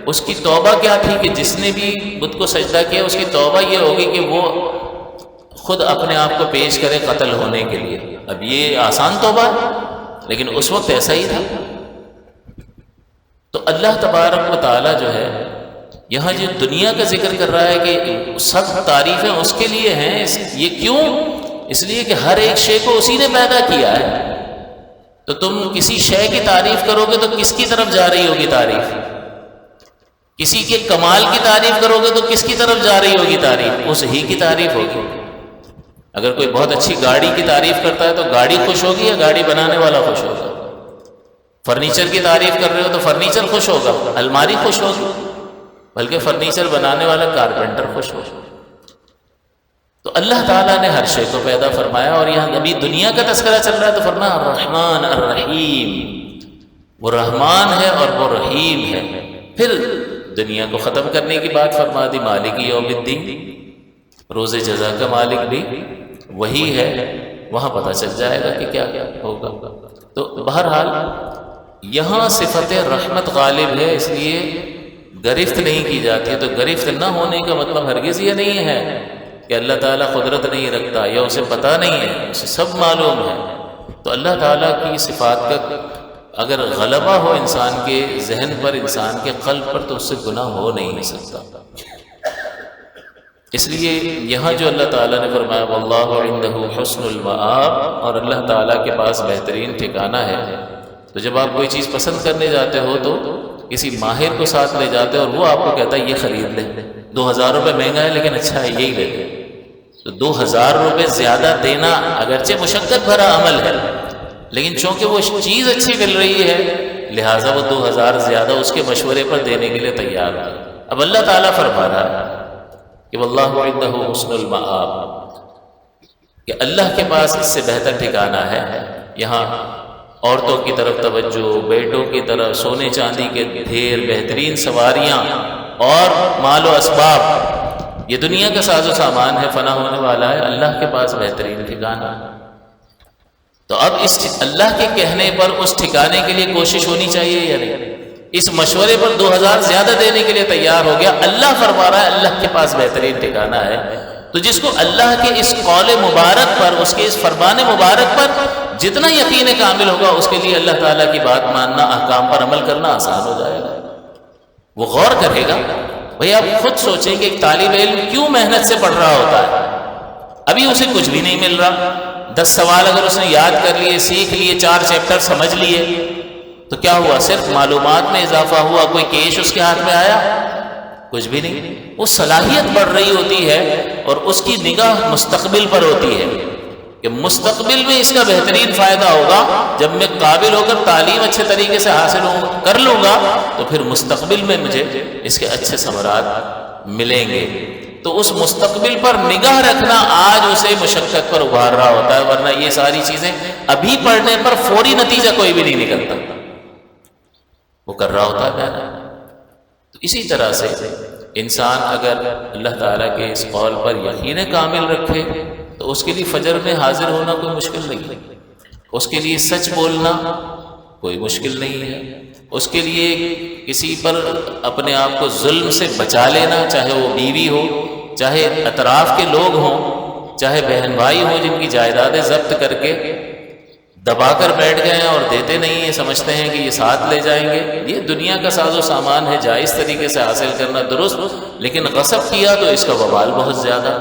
اس کی توبہ کیا تھی کہ جس نے بھی بت کو سجدہ کیا اس کی توبہ یہ ہوگی کہ وہ خود اپنے آپ کو پیش کرے قتل ہونے کے لیے. اب یہ آسان توبہ ہے لیکن اس وقت ایسا ہی تھا. تو اللہ تبارک و تعالیٰ جو ہے یہاں جو دنیا کا ذکر کر رہا ہے کہ سب تعریفیں اس کے لیے ہیں. یہ کیوں؟ اس لیے کہ ہر ایک شے کو اسی نے پیدا کیا ہے. تو تم کسی شے کی تعریف کرو گے تو کس کی طرف جا رہی ہوگی تعریف؟ کسی کے کمال کی تعریف کرو گے تو کس کی طرف جا رہی ہوگی تعریف؟ اس ہی کی تعریف ہوگی. اگر کوئی بہت اچھی گاڑی کی تعریف کرتا ہے تو گاڑی خوش ہوگی یا گاڑی بنانے والا خوش ہوگا؟ فرنیچر کی تعریف کر رہے ہو تو فرنیچر خوش ہوگا، الماری خوش ہوگی، بلکہ فرنیچر بنانے والا کارپینٹر خوش ہوگا. تو اللہ تعالیٰ نے ہر شے کو پیدا فرمایا. اور یہاں ابھی دنیا کا تذکرہ چل رہا ہے تو فرمایا الرحمن الرحیم، وہ رحمان ہے اور وہ رحیم ہے. پھر دنیا کو ختم کرنے کی بات فرما دی، مالک یوم الدین، روز جزا کا مالک بھی وہی ہے. وہاں پتہ چل جائے گا کہ کیا کیا ہوگا. تو بہرحال یہاں صفت رحمت غالب ہے، اس لیے گرفت نہیں کی جاتی ہے. تو گرفت نہ ہونے کا مطلب ہرگز یہ نہیں ہے کہ اللہ تعالیٰ قدرت نہیں رکھتا یا اسے پتہ نہیں ہے، اسے سب معلوم ہے. تو اللہ تعالیٰ کی صفات کا اگر غلبہ ہو انسان کے ذہن پر، انسان کے قلب پر، تو اس سے گناہ ہو نہیں سکتا. اس لیے یہاں جو اللہ تعالیٰ نے فرمایا واللہ عندہ حسن المآب، اور اللہ تعالیٰ کے پاس بہترین ٹھکانہ ہے. تو جب آپ کوئی چیز پسند کرنے جاتے ہو تو کسی ماہر کو ساتھ لے جاتے ہو اور وہ آپ کو کہتا ہے یہ خرید لے، 2000 روپے مہنگا ہے لیکن اچھا ہے یہی لے لے. تو 2000 روپے زیادہ دینا اگرچہ مشقت بھرا عمل ہے لیکن چونکہ وہ چیز اچھی مل رہی ہے لہٰذا وہ 2000 زیادہ اس کے مشورے پر دینے کے لیے تیار ہے. اب اللہ تعالیٰ فرما رہا ہے کہ واللہ عندہ حسن المآب، کہ اللہ کے پاس اس سے بہتر ٹھکانہ ہے. یہاں عورتوں کی طرف توجہ، بیٹوں کی طرف، سونے چاندی کے ڈھیر، بہترین سواریاں اور مال و اسباب، یہ دنیا کا ساز و سامان ہے، فنا ہونے والا ہے. اللہ کے پاس بہترین ٹھکانہ. تو اب اس اللہ کے کہنے پر اس ٹھکانے کے لیے کوشش ہونی چاہیے یا نہیں؟ اس مشورے پر 2000 زیادہ دینے کے لیے تیار ہو گیا. اللہ فرما رہا ہے اللہ کے پاس بہترین ٹھکانہ ہے. تو جس کو اللہ کے اس قول مبارک پر، اس کے اس فرمان مبارک پر جتنا یقین کامل ہوگا اس کے لیے اللہ تعالیٰ کی بات ماننا، احکام پر عمل کرنا آسان ہو جائے گا. وہ غور کرے گا. بھئی آپ خود سوچیں کہ ایک طالب علم کیوں محنت سے پڑھ رہا ہوتا ہے؟ ابھی اسے کچھ بھی نہیں مل رہا. 10 سوال اگر اس نے یاد کر لیے، سیکھ لیے، 4 چیپٹر سمجھ لیے تو کیا ہوا؟ صرف معلومات میں اضافہ ہوا. کوئی کیش اس کے ہاتھ میں آیا؟ کچھ بھی نہیں. وہ صلاحیت بڑھ رہی ہوتی ہے اور اس کی نگاہ مستقبل پر ہوتی ہے کہ مستقبل میں اس کا بہترین فائدہ ہوگا. جب میں قابل ہو کر تعلیم اچھے طریقے سے حاصل کر لوں گا تو پھر مستقبل میں مجھے اس کے اچھے ثمرات ملیں گے. تو اس مستقبل پر نگاہ رکھنا آج اسے مشقت پر ابھار رہا ہوتا ہے، ورنہ یہ ساری چیزیں ابھی پڑھنے پر فوری نتیجہ کوئی بھی نہیں نکلتا، وہ کر رہا ہوتا ہے. تو اسی طرح سے انسان اگر اللہ تعالیٰ کے اس قول پر یقین کامل رکھے تو اس کے لیے فجر میں حاضر ہونا کوئی مشکل نہیں ہے. اس کے لیے سچ بولنا کوئی مشکل نہیں ہے. اس کے لیے کسی پر اپنے آپ کو ظلم سے بچا لینا، چاہے وہ بیوی ہو، چاہے اطراف کے لوگ ہوں، چاہے بہن بھائی ہوں جن کی جائیدادیں ضبط کر کے دبا کر بیٹھ گئے ہیں اور دیتے نہیں ہیں، سمجھتے ہیں کہ یہ ساتھ لے جائیں گے. یہ دنیا کا ساز و سامان ہے، جائز طریقے سے حاصل کرنا درست، لیکن غصب کیا تو اس کا وبال بہت زیادہ.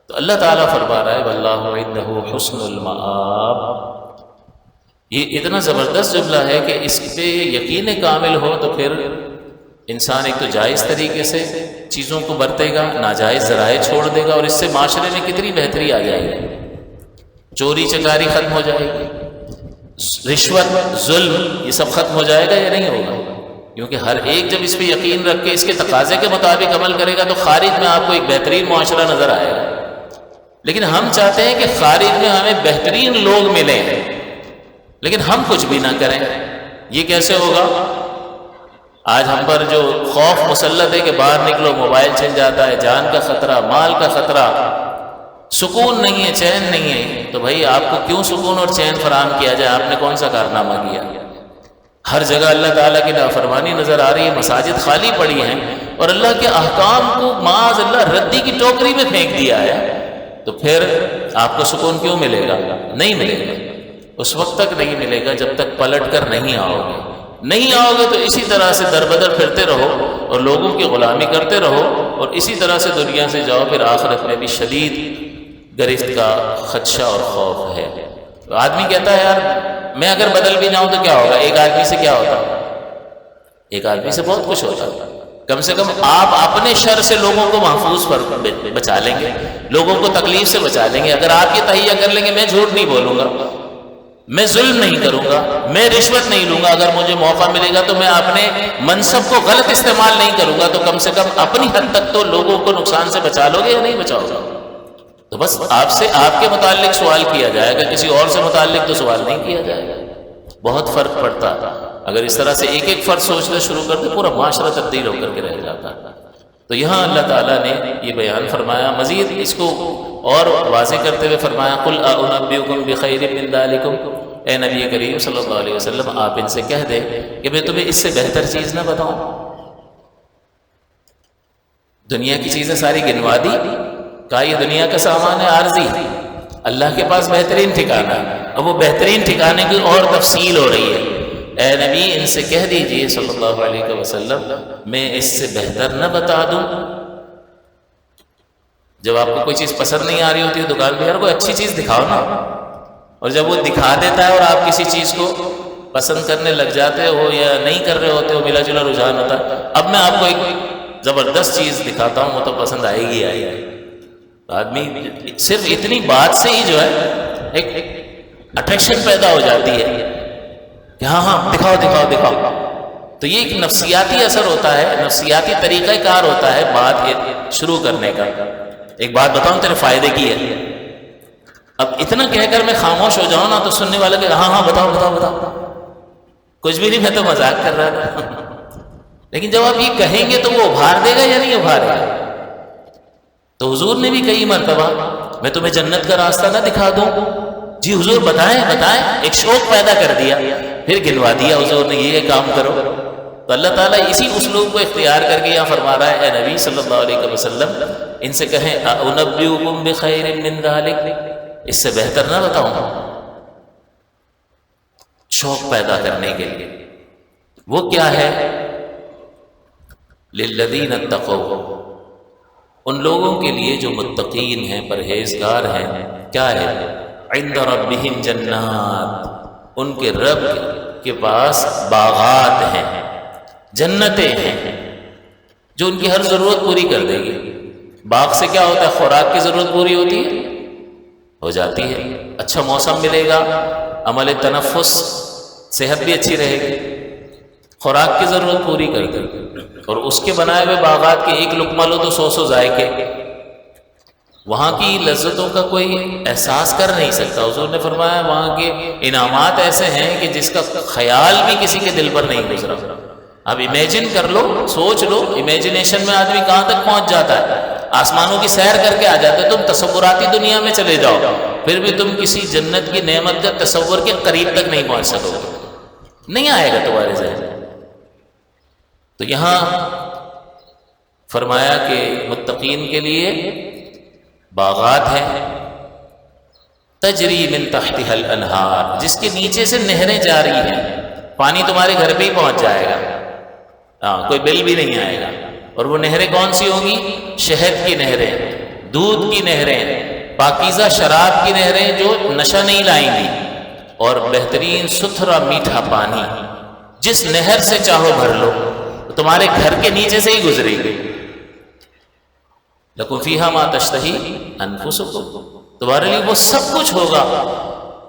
تو اللہ تعالیٰ فرما رہا ہے واللہ عندہ حسن المآب. یہ اتنا زبردست جملہ ہے کہ اس پہ یقین کامل ہو تو پھر انسان ایک تو جائز طریقے سے چیزوں کو برتے گا، ناجائز ذرائع چھوڑ دے گا، اور اس سے معاشرے میں کتنی بہتری آ جائے گی. چوری چکاری ختم ہو جائے گی، رشوت، ظلم، یہ سب ختم ہو جائے گا یا نہیں ہوگا؟ کیونکہ ہر ایک جب اس پہ یقین رکھ کے اس کے تقاضے کے مطابق عمل کرے گا تو خارج میں آپ کو ایک بہترین معاشرہ نظر آئے گا. لیکن ہم چاہتے ہیں کہ خارج میں ہمیں بہترین لوگ ملیں لیکن ہم کچھ بھی نہ کریں. یہ کیسے ہوگا؟ آج ہم پر جو خوف مسلط ہے کہ باہر نکلو موبائل چھن جاتا ہے، جان کا خطرہ، مال کا خطرہ، سکون نہیں ہے، چین نہیں ہے. تو بھائی آپ کو کیوں سکون اور چین فراہم کیا جائے؟ آپ نے کون سا کارنامہ کیا؟ ہر جگہ اللہ تعالیٰ کی نافرمانی نظر آ رہی ہے، مساجد خالی پڑی ہیں اور اللہ کے احکام کو معاذ اللہ ردی کی ٹوکری میں پھینک دیا ہے، تو پھر آپ کو سکون کیوں ملے گا؟ نہیں ملے گا، اس وقت تک نہیں ملے گا جب تک پلٹ کر نہیں آؤ گے۔ نہیں آؤ گے تو اسی طرح سے در بدر پھرتے رہو اور لوگوں کی غلامی کرتے رہو اور اسی طرح سے دنیا سے جاؤ، پھر آخرت میں بھی شدید گرفت کا خدشہ اور خوف ہے۔ تو آدمی کہتا ہے یار میں اگر بدل بھی جاؤں تو کیا ہوگا؟ ایک آدمی سے کیا ہوتا؟ ایک آدمی سے بہت کچھ ہوتا۔ کم سے کم آپ اپنے شر سے لوگوں کو محفوظ بچا لیں گے، لوگوں کو تکلیف سے بچا لیں گے۔ اگر آپ یہ تہیہ کر لیں گے میں جھوٹ نہیں بولوں گا، میں ظلم نہیں کروں گا، میں رشوت نہیں لوں گا، اگر مجھے موقع ملے گا تو میں اپنے منصب کو غلط استعمال نہیں کروں گا، تو کم سے کم اپنی حد تک تو لوگوں کو نقصان سے بچا لو گے یا نہیں بچاؤ گے؟ تو بس آپ سے آپ کے متعلق سوال کیا جائے گا، کسی اور سے متعلق تو سوال نہیں کیا جائے گا۔ بہت فرق پڑتا۔ اگر اس طرح سے ایک ایک فرد سوچنا شروع کر دے پورا معاشرہ تبدیل ہو کر کے رہ جاتا۔ تو یہاں اللہ تعالیٰ نے یہ بیان فرمایا، مزید اس کو اور واضح کرتے ہوئے فرمایا قُلْ أَنَبِّئُكُمْ بِخَيْرٍ مِّن ذَلِكُمْ، اے نبی کریم صلی اللہ علیہ وسلم آپ ان سے کہہ دیں کہ میں تمہیں اس سے بہتر چیز نہ بتاؤں؟ دنیا کی چیزیں ساری گنوا دی، کہا یہ دنیا کا سامان ہے عارضی، اللہ کے پاس بہترین ٹھکانہ، اب وہ بہترین ٹھکانے کی اور تفصیل ہو رہی ہے۔ اے نبی ان سے کہہ دیجئے صلی اللہ علیہ وسلم میں اس سے بہتر نہ بتا دوں؟ جب آپ کو کوئی چیز پسند نہیں آ رہی ہوتی ہے دکان پہ، یار کوئی اچھی چیز دکھاؤ نا، اور جب وہ دکھا دیتا ہے اور آپ کسی چیز کو پسند کرنے لگ جاتے ہو یا نہیں کر رہے ہوتے ہو، ملا جلا رجحان ہوتا ہے، اب میں آپ کو ایک زبردست چیز دکھاتا ہوں، وہ تو پسند آئے گی آئے گی۔ آدمی صرف اتنی بات سے ہی جو ہے ایک اٹریکشن پیدا ہو جاتی ہے کہ ہاں ہاں دکھاؤ دکھاؤ دکھاؤ۔ تو یہ ایک نفسیاتی اثر ہوتا ہے، نفسیاتی طریقہ کار ہوتا ہے بات شروع کرنے کا۔ ایک بات بتاؤں تیرے فائدے کی ہے، اب اتنا کہہ کر میں خاموش ہو جاؤں نا تو سننے والا کہ ہاں ہاں بتاؤ بتاؤ بتاؤ، کچھ بھی نہیں، میں تو مذاق کر رہا تھا۔ لیکن جب آپ یہ کہیں گے تو وہ ابھار دے گا یا نہیں ابھارے گا؟ تو حضور نے بھی کئی مرتبہ میں تمہیں جنت کا راستہ نہ دکھا دوں؟ جی حضور بتائیں بتائیں، ایک شوق پیدا کر دیا، پھر گنوا دیا حضور نے یہ کام کرو۔ تو اللہ تعالیٰ اسی اسلوب کو اختیار کر کے یہاں فرما رہا ہے، اے نبی صلی اللہ علیہ وسلم ان سے کہیں اُنَبِّئُكُمْ بِخَيْرٍ مِّن ذَلِكَ، اس سے بہتر نہ بتاؤں؟ شوق پیدا کرنے کے لیے وہ کیا ہے؟ لِلَّذِينَ اتَّقَوْا، ان لوگوں کے لیے جو متقین ہیں، پرہیزگار ہیں، کیا ہے؟ عند ربہم جنات، ان کے رب کے پاس باغات ہیں، جنتیں ہیں جو ان کی ہر ضرورت پوری کر دے گی۔ باغ سے کیا ہوتا ہے؟ خوراک کی ضرورت پوری ہوتی ہے، ہو جاتی ہے، اچھا موسم ملے گا، عمل تنفس، صحت بھی اچھی رہے گی، خوراک کی ضرورت پوری کر دے گی۔ اور اس کے بنائے ہوئے باغات کے ایک لقمہ لو تو 100 ذائقے، وہاں کی لذتوں کا کوئی احساس کر نہیں سکتا۔ حضور نے فرمایا وہاں کے انعامات ایسے ہیں کہ جس کا خیال بھی کسی کے دل پر نہیں گزرا۔ اب امیجن کر لو، سوچ لو، امیجنیشن میں آدمی کہاں تک پہنچ جاتا ہے، آسمانوں کی سیر کر کے آ جاتا ہے۔ تم تصوراتی دنیا میں چلے جاؤ، پھر بھی تم کسی جنت کی نعمت کا تصور کے قریب تک نہیں پہنچ سکو گے، نہیں آئے گا تمہارے ذہن۔ تو یہاں فرمایا کہ متقین کے لیے باغات ہیں، تجری من تحتها الانہار، جس کے نیچے سے نہریں جاری ہیں، پانی تمہارے گھر پہ ہی پہنچ جائے گا، کوئی بل بھی نہیں آئے گا۔ اور وہ نہریں کون سی ہوں گی؟ شہد کی نہریں، دودھ کی نہریں، پاکیزہ شراب کی نہریں جو نشہ نہیں لائیں گی، اور بہترین ستھرا میٹھا پانی، جس نہر سے چاہو بھر لو، تمہارے گھر کے نیچے سے ہی گزرے گی۔ لَكُمْ فِيهَا مَا تَشْتَهِي أَنفُسُكُمْ، تمہارے لیے وہ سب کچھ ہوگا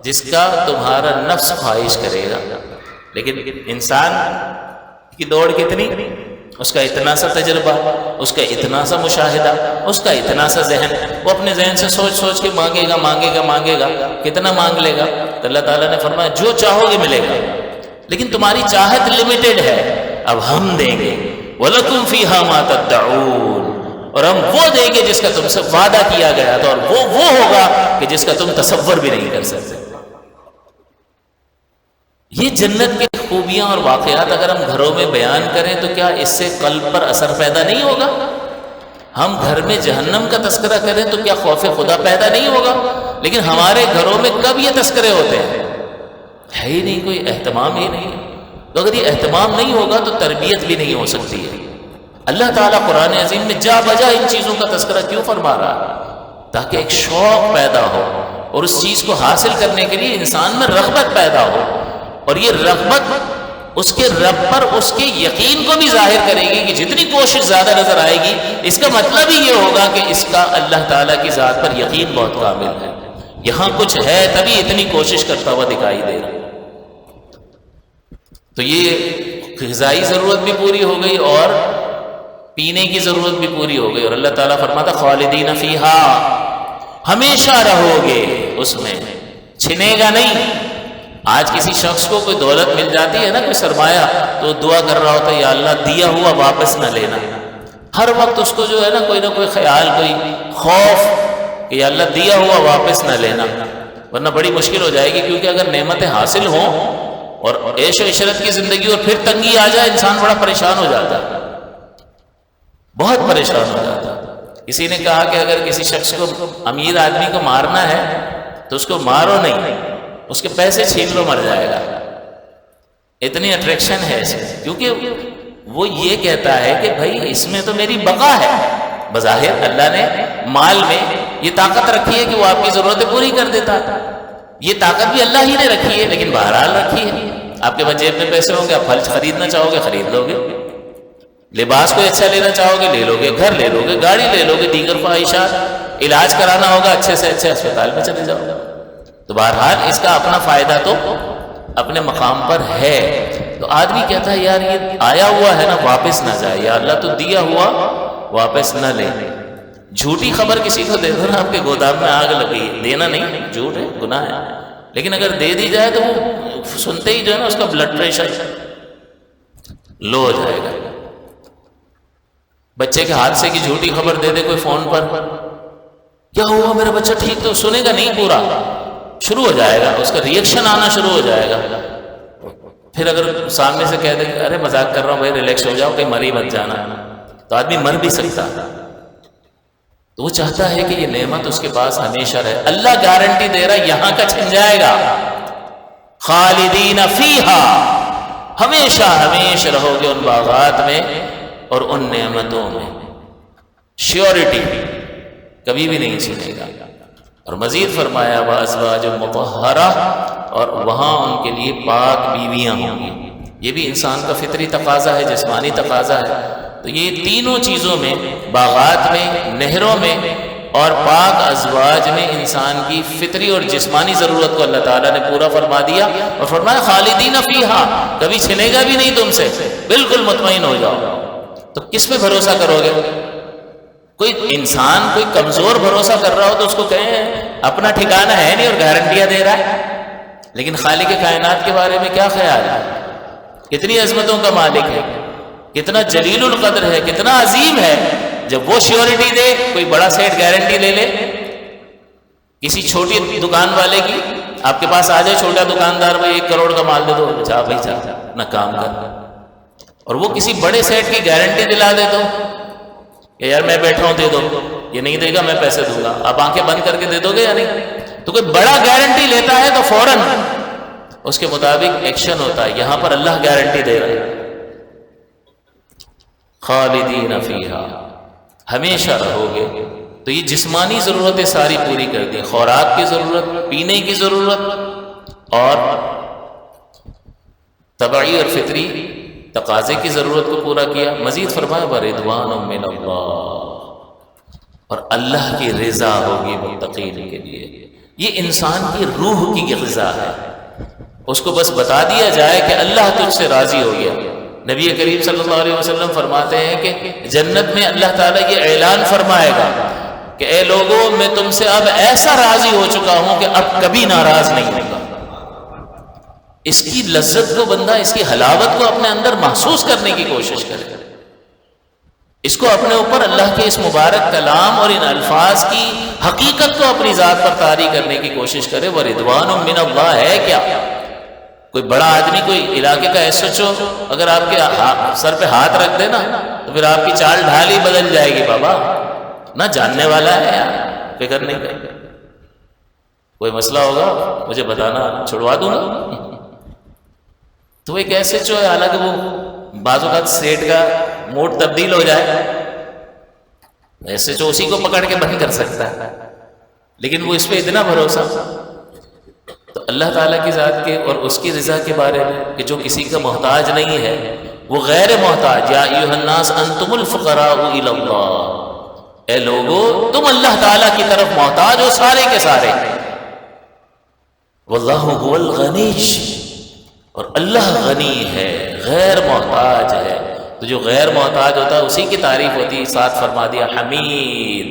جس کا تمہارا نفس خواہش کرے گا۔ لیکن انسان کی دوڑ کتنی، اس کا اتنا سا تجربہ، اس کا اتنا سا مشاہدہ، اس کا اتنا سا ذہن، وہ اپنے ذہن سے سوچ سوچ کے مانگے گا مانگے گا مانگے گا، کتنا مانگ لے گا؟ تو اللہ تعالیٰ نے فرمایا جو چاہو گے ملے گا، لیکن تمہاری چاہت لمیٹڈ ہے، اب ہم دیں گے۔ وَلَكُمْ فِيهَا مَا تَدَّعُونَ، اور ہم وہ دیں گے جس کا تم سے وعدہ کیا گیا تھا، اور وہ ہوگا کہ جس کا تم تصور بھی نہیں کر سکتے۔ یہ جنت کے خوبیاں اور واقعات اگر ہم گھروں میں بیان کریں تو کیا اس سے قلب پر اثر پیدا نہیں ہوگا؟ ہم گھر میں جہنم کا تذکرہ کریں تو کیا خوف خدا پیدا نہیں ہوگا؟ لیکن ہمارے گھروں میں کب یہ تذکرے ہوتے ہیں؟ ہے ہی نہیں، کوئی اہتمام ہی نہیں۔ تو اگر یہ اہتمام نہیں ہوگا تو تربیت بھی نہیں ہو سکتی ہے۔ اللہ تعالیٰ قرآن عظیم میں جا بجا ان چیزوں کا تذکرہ کیوں فرما رہا ہے؟ تاکہ ایک شوق پیدا ہو اور اس چیز کو حاصل کرنے کے لیے انسان میں رغبت پیدا ہو، اور یہ رغبت اس کے رب پر اس کے یقین کو بھی ظاہر کرے گی کہ جتنی کوشش زیادہ نظر آئے گی اس کا مطلب ہی یہ ہوگا کہ اس کا اللہ تعالیٰ کی ذات پر یقین بہت کامل ہے، یہاں کچھ ہے تبھی اتنی کوشش کرتا ہوا دکھائی دے رہا۔ تو یہ غذائی ضرورت بھی پوری ہو گئی اور پینے کی ضرورت بھی پوری ہو گئی، اور اللہ تعالیٰ فرماتا خالدین فیہا، ہمیشہ رہو گے اس میں، چھنے گا نہیں۔ آج کسی شخص کو کوئی دولت مل جاتی ہے نا، کوئی سرمایہ، تو دعا کر رہا ہوتا ہے یا اللہ دیا ہوا واپس نہ لینا۔ ہر وقت اس کو جو ہے نا کوئی خیال، کوئی خوف کہ یا اللہ دیا ہوا واپس نہ لینا، ورنہ بڑی مشکل ہو جائے گی۔ کیونکہ اگر نعمتیں حاصل ہوں اور عیش و عشرت کی زندگی اور پھر تنگی آ جائے، انسان بڑا پریشان ہو جاتا ہے، بہت پریشان ہو جاتا ہے۔ کسی نے کہا کہ اگر کسی شخص کو، امیر آدمی کو مارنا ہے تو اس کو مارو نہیں، اس کے پیسے چھین لو، مر جائے گا۔ اتنی اٹریکشن ہے اس میں، کیونکہ وہ یہ کہتا ہے کہ بھائی اس میں تو میری بقا ہے۔ بظاہر اللہ نے مال میں یہ طاقت رکھی ہے کہ وہ آپ کی ضرورتیں پوری کر دیتا ہے، یہ طاقت بھی اللہ ہی نے رکھی ہے، لیکن بہرحال رکھی ہے۔ آپ کے پاس جیب میں پیسے ہوں گے، آپ پھل خریدنا چاہو گے خرید لو گے، لباس کوئی اچھا لینا چاہو گے لے لو گے، گھر لے لو گے، گاڑی لے لو گے، دیگر خواہشات، علاج کرانا ہوگا اچھے سے اچھے اسپتال میں چلے جاؤ گے۔ تو بہرحال اس کا اپنا فائدہ تو اپنے مقام پر ہے۔ تو آدمی کہتا ہے یار یہ آیا ہوا ہے نا واپس نہ جائے، یا اللہ تو دیا ہوا واپس نہ لے۔ جھوٹی خبر کسی کو دے دو نا، آپ کے گودام میں آگ لگی، دینا نہیں، جھوٹ ہے، گناہ ہے، لیکن اگر دے دی جائے تو وہ سنتے ہی جو ہے نا اس کا بلڈ پریشر لو ہو جائے گا۔ بچے کے حادثے کی جھوٹی خبر دے دے کوئی فون پر، کیا ہوا میرا بچہ ٹھیک، تو سنے گا نہیں، پورا شروع ہو جائے گا، اس کا ریئیکشن آنا شروع ہو جائے گا۔ پھر اگر سامنے سے کہہ دے ارے مذاق کر رہا ہوں بھائی ریلیکس ہو جاؤ، کہیں مر ہی مت جانا، تو آدمی مر بھی سکتا ہے۔ تو وہ چاہتا ہے کہ یہ نعمت اس کے پاس ہمیشہ رہے۔ اللہ گارنٹی دے رہا ہے یہاں کا چھن جائے گا، خالدین فیہا، ہمیشہ ہمیشہ رہو گے ان باغات میں اور ان نعمتوں میں، شیورٹی کبھی بھی نہیں چھنے گا۔ اور مزید فرمایا وازواج مطہرہ، اور وہاں ان کے لیے پاک بیویاں ہوں گی۔ یہ بھی انسان کا فطری تقاضا ہے، جسمانی تقاضا ہے۔ تو یہ تینوں چیزوں میں، باغات میں، نہروں میں اور پاک ازواج میں، انسان کی فطری اور جسمانی ضرورت کو اللہ تعالیٰ نے پورا فرما دیا، اور فرمایا خالدین فیہا، کبھی چھنے گا بھی نہیں تم سے، بالکل مطمئن ہو جاؤ۔ تو کس پہ بھروسہ کرو گے؟ کوئی انسان کوئی کمزور بھروسہ کر رہا ہو تو اس کو کہیں اپنا ٹھکانہ ہے نہیں اور گارنٹیاں دے رہا ہے، لیکن خالق کائنات کے بارے میں کیا خیال ہے؟ کتنی عظمتوں کا مالک ہے، کتنا جلیل القدر ہے، کتنا عظیم ہے۔ جب وہ شیورٹی دے، کوئی بڑا سیٹ گارنٹی لے لے، کسی چھوٹی دکان والے کی آپ کے پاس آ جائے، چھوٹا دکاندار، بھائی 1 کروڑ کا مال دے دو، جا بھائی جا نہ کام کر، اور وہ کسی بڑے سیٹ کی گارنٹی دلا دے دو کہ یار میں بیٹھا ہوں دے دو، یہ نہیں دے گا میں پیسے دوں گا، آپ آنکھیں بند کر کے دے دو گے یا نہیں؟ تو کوئی بڑا گارنٹی لیتا ہے تو فوراً اس کے مطابق ایکشن ہوتا ہے۔ یہاں پر اللہ گارنٹی دے رہا ہے خالدین فیہا، ہمیشہ رہو گے۔ تو یہ جسمانی ضرورتیں ساری پوری کر دی، خوراک کی ضرورت، پینے کی ضرورت، اور طبعی اور فطری تقاضے کی ضرورت کو پورا کیا۔ مزید فرمایا وَرِضْوَانٌ مِّنَ اللَّهِ، اور اللہ کی رضا ہوگی متقین کے لیے۔ یہ انسان کی روح کی غذا ہے، اس کو بس بتا دیا جائے کہ اللہ تجھ سے راضی ہو گیا۔ نبی کریم صلی اللہ علیہ وسلم فرماتے ہیں کہ جنت میں اللہ تعالیٰ یہ اعلان فرمائے گا کہ اے لوگوں میں تم سے اب ایسا راضی ہو چکا ہوں کہ اب کبھی ناراض نہیں ہوگا۔ اس کی لذت کو بندہ، اس کی حلاوت کو اپنے اندر محسوس کرنے کی کوشش کرے، اس کو اپنے اوپر اللہ کے اس مبارک کلام اور ان الفاظ کی حقیقت کو اپنی ذات پر طاری کرنے کی کوشش کرے۔ وَرِضْوَانٌ مِّنَ اللَّهِ ہے کیا؟ کوئی بڑا آدمی کوئی علاقے کا ایس ایچ او اگر آپ کے سر پہ ہاتھ رکھ دے نا تو پھر آپ کی چال ڈھال ہی بدل جائے گی. بابا نہ جاننے والا ہے یار، فکر نہیں کرے. کوئی مسئلہ ہوگا مجھے بتانا، چھڑوا دوں گا. تو ایک ایس ایچ او ہے، حالانکہ وہ بعض اوقات سیٹ کا موڈ تبدیل ہو جائے، ایس ایچ او اسی کو پکڑ کے بند کر سکتا ہے، لیکن وہ اس پہ اتنا بھروسہ. تو اللہ تعالیٰ کی ذات کے اور اس کی رضا کے بارے میں کہ جو کسی کا محتاج نہیں ہے، وہ غیر محتاج. یا ایھا الناس انتم الفقراء الی اللہ، اے لوگو تم اللہ تعالیٰ کی طرف محتاج ہو سارے کے سارے. واللہ هو الغنی، اور اللہ غنی ہے، غیر محتاج ہے. تو جو غیر محتاج ہوتا ہے اسی کی تعریف ہوتی ہے. ساتھ فرما دیا حمید،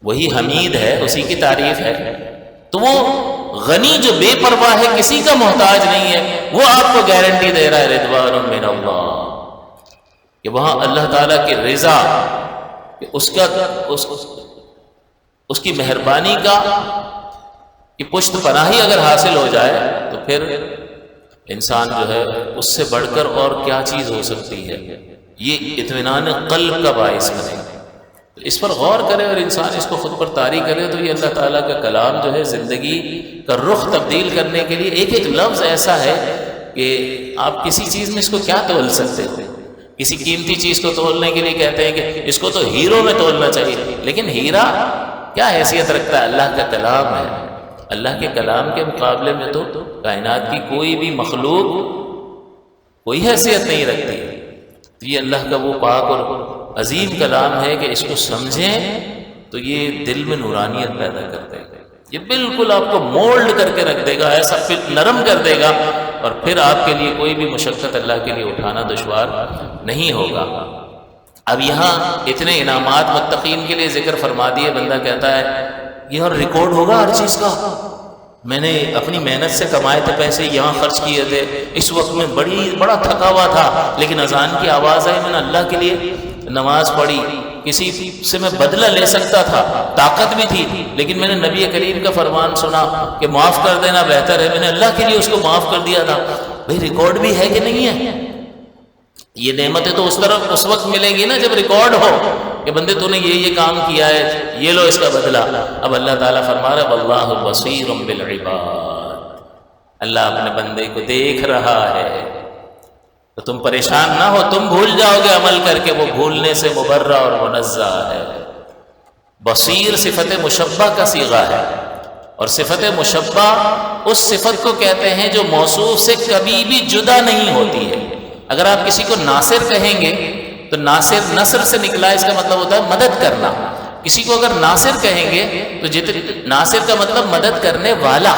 وہی حمید ہے، اسی کی تعریف ہے. تو وہ غنی جو بے پرواہ ہے، کسی کا محتاج نہیں ہے، وہ آپ کو گارنٹی دے رہا ہے رضوان من اللہ، کہ وہاں اللہ تعالیٰ کی رضا، کہ اس کی مہربانی کا کہ پشت پناہی اگر حاصل ہو جائے تو پھر انسان جو ہے اس سے بڑھ کر اور کیا چیز ہو سکتی ہے. یہ اطمینان قلب کا باعث بنے. اس پر غور کرے اور انسان اس کو خود پر طاری کرے تو یہ اللہ تعالیٰ کا کلام جو ہے زندگی کا رخ تبدیل کرنے کے لیے ایک ایک لفظ ایسا ہے کہ آپ کسی چیز میں اس کو کیا تول سکتے ہو. کسی قیمتی چیز کو تولنے کے لیے کہتے ہیں کہ اس کو تو ہیرو میں تولنا چاہیے، لیکن ہیرا کیا حیثیت رکھتا ہے؟ اللہ کا کلام ہے. اللہ کے کلام کے مقابلے میں تو کائنات کی کوئی بھی مخلوق کوئی حیثیت نہیں رکھتی. تو یہ اللہ کا وہ پاک اور عظیم کلام ہے کہ اس کو سمجھیں تو یہ دل میں نورانیت پیدا کر دے گا. یہ بالکل آپ کو مولڈ کر کے رکھ دے گا، ایسا پھر نرم کر دے گا، اور پھر آپ کے لیے کوئی بھی مشقت اللہ کے لیے اٹھانا دشوار نہیں ہوگا. اب یہاں اتنے انعامات متقین کے لیے ذکر فرما دیے. بندہ کہتا ہے یہ اور ریکارڈ ہوگا ہر چیز کا، میں نے اپنی محنت سے کمائے تھے پیسے، یہاں خرچ کیے تھے، اس وقت میں بڑا تھکا ہوا تھا، لیکن اذان کی آواز آئی، میں نے اللہ کے لیے نماز پڑھی، کسی سے میں بدلہ لے سکتا تھا، طاقت بھی تھی، لیکن میں نے نبی کریم کا فرمان سنا کہ معاف کر دینا بہتر ہے، میں نے اللہ کے لیے اس کو معاف کر دیا تھا. بھئی ریکارڈ بھی ہے کہ نہیں ہے؟ یہ نعمتیں تو اس وقت ملیں گی نا جب ریکارڈ ہو کہ بندے تو نے یہ کام کیا ہے، یہ لو اس کا بدلہ. اب اللہ تعالیٰ فرما رہا ہے واللہ بصیر بالعباد، اللہ اپنے بندے کو دیکھ رہا ہے. تو تم پریشان نہ ہو، تم بھول جاؤ گے عمل کر کے، وہ بھولنے سے مبرہ اور منزہ ہے. بصیر صفت مشبہ کا صیغہ ہے، اور صفت مشبہ اس صفت کو کہتے ہیں جو موصوف سے کبھی بھی جدا نہیں ہوتی ہے. اگر آپ کسی کو ناصر کہیں گے تو ناصر نصر سے نکلا، اس کا مطلب ہوتا ہے مدد کرنا. کسی کو اگر ناصر کہیں گے تو ناصر کا مطلب مدد کرنے والا،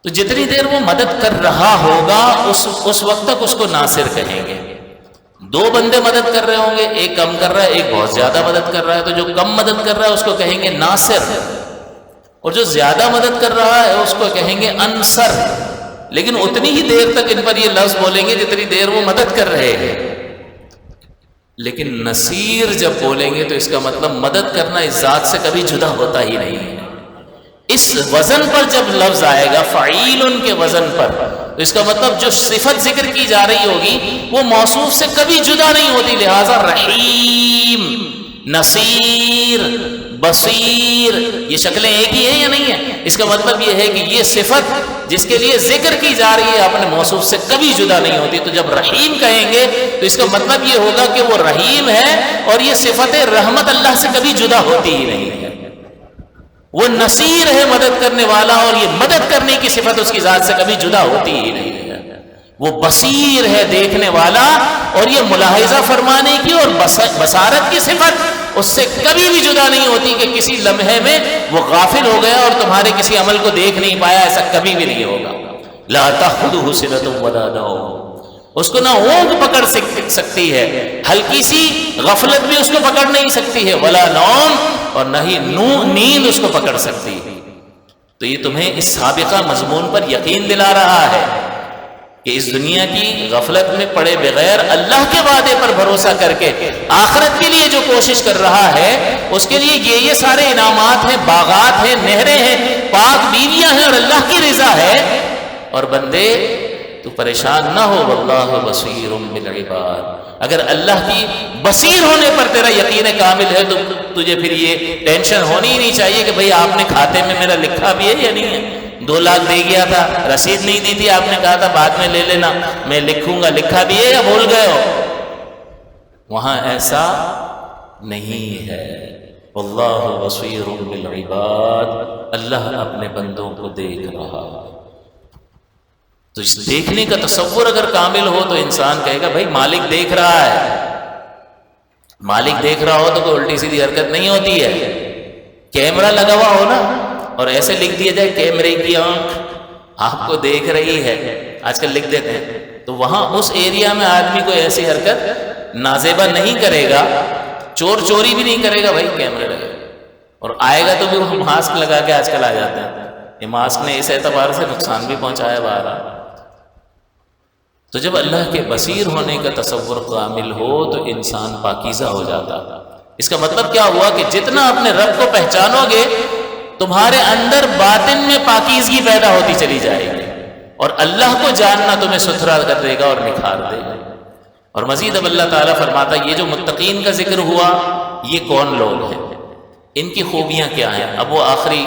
تو جتنی دیر وہ مدد کر رہا ہوگا اس وقت تک اس کو ناصر کہیں گے. دو بندے مدد کر رہے ہوں گے، ایک کم کر رہا ہے، ایک بہت زیادہ مدد کر رہا ہے، تو جو کم مدد کر رہا ہے اس کو کہیں گے ناصر، اور جو زیادہ مدد کر رہا ہے اس کو کہیں گے انصر. لیکن اتنی ہی دیر تک ان پر یہ لفظ بولیں گے جتنی دیر وہ مدد کر رہے ہیں. لیکن نصیر جب بولیں گے تو اس کا مطلب مدد کرنا اس ذات سے کبھی جدا ہوتا ہی نہیں ہے. اس وزن پر جب لفظ آئے گا فعیل کے وزن پر، تو اس کا مطلب جو صفت ذکر کی جا رہی ہوگی وہ موصوف سے کبھی جدا نہیں ہوتی. لہذا رحیم، نصیر، بصیر، یہ شکلیں ایک ہی ہیں یا نہیں ہیں؟ اس کا مطلب یہ ہے کہ یہ صفت جس کے لیے ذکر کی جا رہی ہے اپنے موصوف سے کبھی جدا نہیں ہوتی. تو جب رحیم کہیں گے تو اس کا مطلب یہ ہوگا کہ وہ رحیم ہے، اور یہ صفت رحمت اللہ سے کبھی جدا ہوتی ہی نہیں ہے. وہ نصیر ہے، مدد کرنے والا، اور یہ مدد کرنے کی صفت اس کی ذات سے کبھی جدا ہوتی ہی نہیں ہے. وہ بصیر ہے، دیکھنے والا، اور یہ ملاحظہ فرمانے کی اور بصارت کی صفت اس سے کبھی بھی جدا نہیں ہوتی کہ کسی لمحے میں وہ غافل ہو گیا اور تمہارے کسی عمل کو دیکھ نہیں پایا. ایسا کبھی بھی نہیں ہوگا. لا تأخذہ سنۃ ولا نوم، اس کو نہ اونگ پکڑ سکتی ہے، ہلکی سی غفلت بھی اس کو پکڑ نہیں سکتی ہے، ولا نوم، اور نہ ہی نیند اس کو پکڑ سکتی ہے. تو یہ تمہیں اس سابقہ مضمون پر یقین دلا رہا ہے کہ اس دنیا کی غفلت میں پڑے بغیر اللہ کے وعدے پر بھروسہ کر کے آخرت کے لیے جو کوشش کر رہا ہے اس کے لیے یہ سارے انعامات ہیں، باغات ہیں، نہریں ہیں، پاک بیویاں ہیں، اور اللہ کی رضا ہے. اور بندے تو پریشان نہ ہو، واللہ بصیر بالعباد، اگر اللہ کی بصیر ہونے پر تیرا یقین کامل ہے تو تجھے پھر یہ ٹینشن ہونی ہی نہیں چاہیے کہ بھئی آپ نے کھاتے میں میرا لکھا بھی ہے یا نہیں ہے، 2 لاکھ دے گیا تھا، رسید نہیں دی تھی، آپ نے کہا تھا بعد میں لے لینا، میں لکھوں گا، لکھا بھی ہے یا بھول گئے ہو؟ وہاں ایسا نہیں ہے، واللہ بصیر بالعباد، اللہ اپنے بندوں کو دیکھ رہا ہے۔ تو اس دیکھنے کا تصور اگر کامل ہو تو انسان کہے گا بھائی مالک دیکھ رہا ہے، مالک دیکھ رہا ہو تو کوئی الٹی سیدھی حرکت نہیں ہوتی ہے۔ کیمرہ لگا ہوا ہو نا اور ایسے لکھ دیا جائے کیمرے کی آنکھ آپ کو دیکھ رہی ہے، آج کل لکھ دیتے ہیں، تو وہاں اس ایریا میں آدمی کوئی ایسی حرکت نازیبہ نہیں کرے گا، چور چوری بھی نہیں کرے گا، بھائی کیمرے لگے، اور آئے گا تو بھی وہ ماسک لگا کے آج کل آ جاتے ہیں۔ یہ ماسک نے اس اعتبار سے نقصان بھی پہنچایا باہر۔ تو جب اللہ کے بصیر ہونے کا تصور کامل ہو تو انسان پاکیزہ ہو جاتا۔ اس کا مطلب کیا ہوا کہ جتنا اپنے رب کو پہچانو گے تمہارے اندر باطن میں پاکیزگی پیدا ہوتی چلی جائے گی، اور اللہ کو جاننا تمہیں ستھرا کر دے گا اور نکھار دے گا۔ اور مزید اب اللہ تعالیٰ فرماتا ہے یہ جو متقین کا ذکر ہوا یہ کون لوگ ہیں، ان کی خوبیاں کیا ہیں۔ اب وہ آخری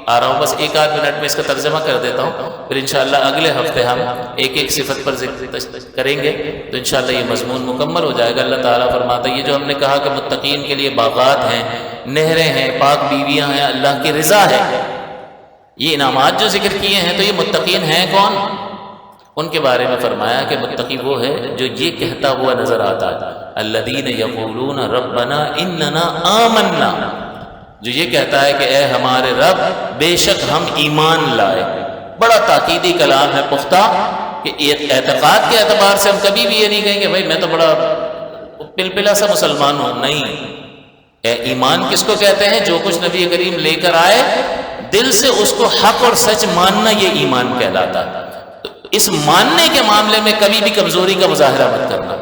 آ رہا ہوں، بس 1 آدھ منٹ میں اس کا ترجمہ کر دیتا ہوں، پھر انشاءاللہ اگلے ہفتے ہم ایک صفت پر ذکر کریں گے تو انشاءاللہ یہ مضمون مکمل ہو جائے گا۔ اللہ تعالیٰ فرماتا ہے یہ جو ہم نے کہا کہ متقین کے لیے باغات ہیں، نہریں ہیں، پاک بیویاں ہیں، اللہ کی رضا ہے، یہ انعامات جو ذکر کیے ہیں، تو یہ متقین ہیں کون؟ ان کے بارے میں فرمایا کہ متقی وہ ہے جو یہ کہتا ہوا نظر آتا ہے الذین یقولون ربنا اننا آمنا، جو یہ کہتا ہے کہ اے ہمارے رب بے شک ہم ایمان لائے۔ بڑا تاکیدی کلام ہے، پختہ، کہ اعتقاد کے اعتبار سے ہم کبھی بھی یہ نہیں کہیں گے بھائی میں تو بڑا پلپلا سا مسلمان ہوں، نہیں۔ اے ایمان کس کو کہتے ہیں؟ جو کچھ نبی کریم لے کر آئے دل سے اس کو حق اور سچ ماننا، یہ ایمان کہلاتا ہے۔ تو اس ماننے کے معاملے میں کبھی بھی کمزوری کا مظاہرہ مت کرنا۔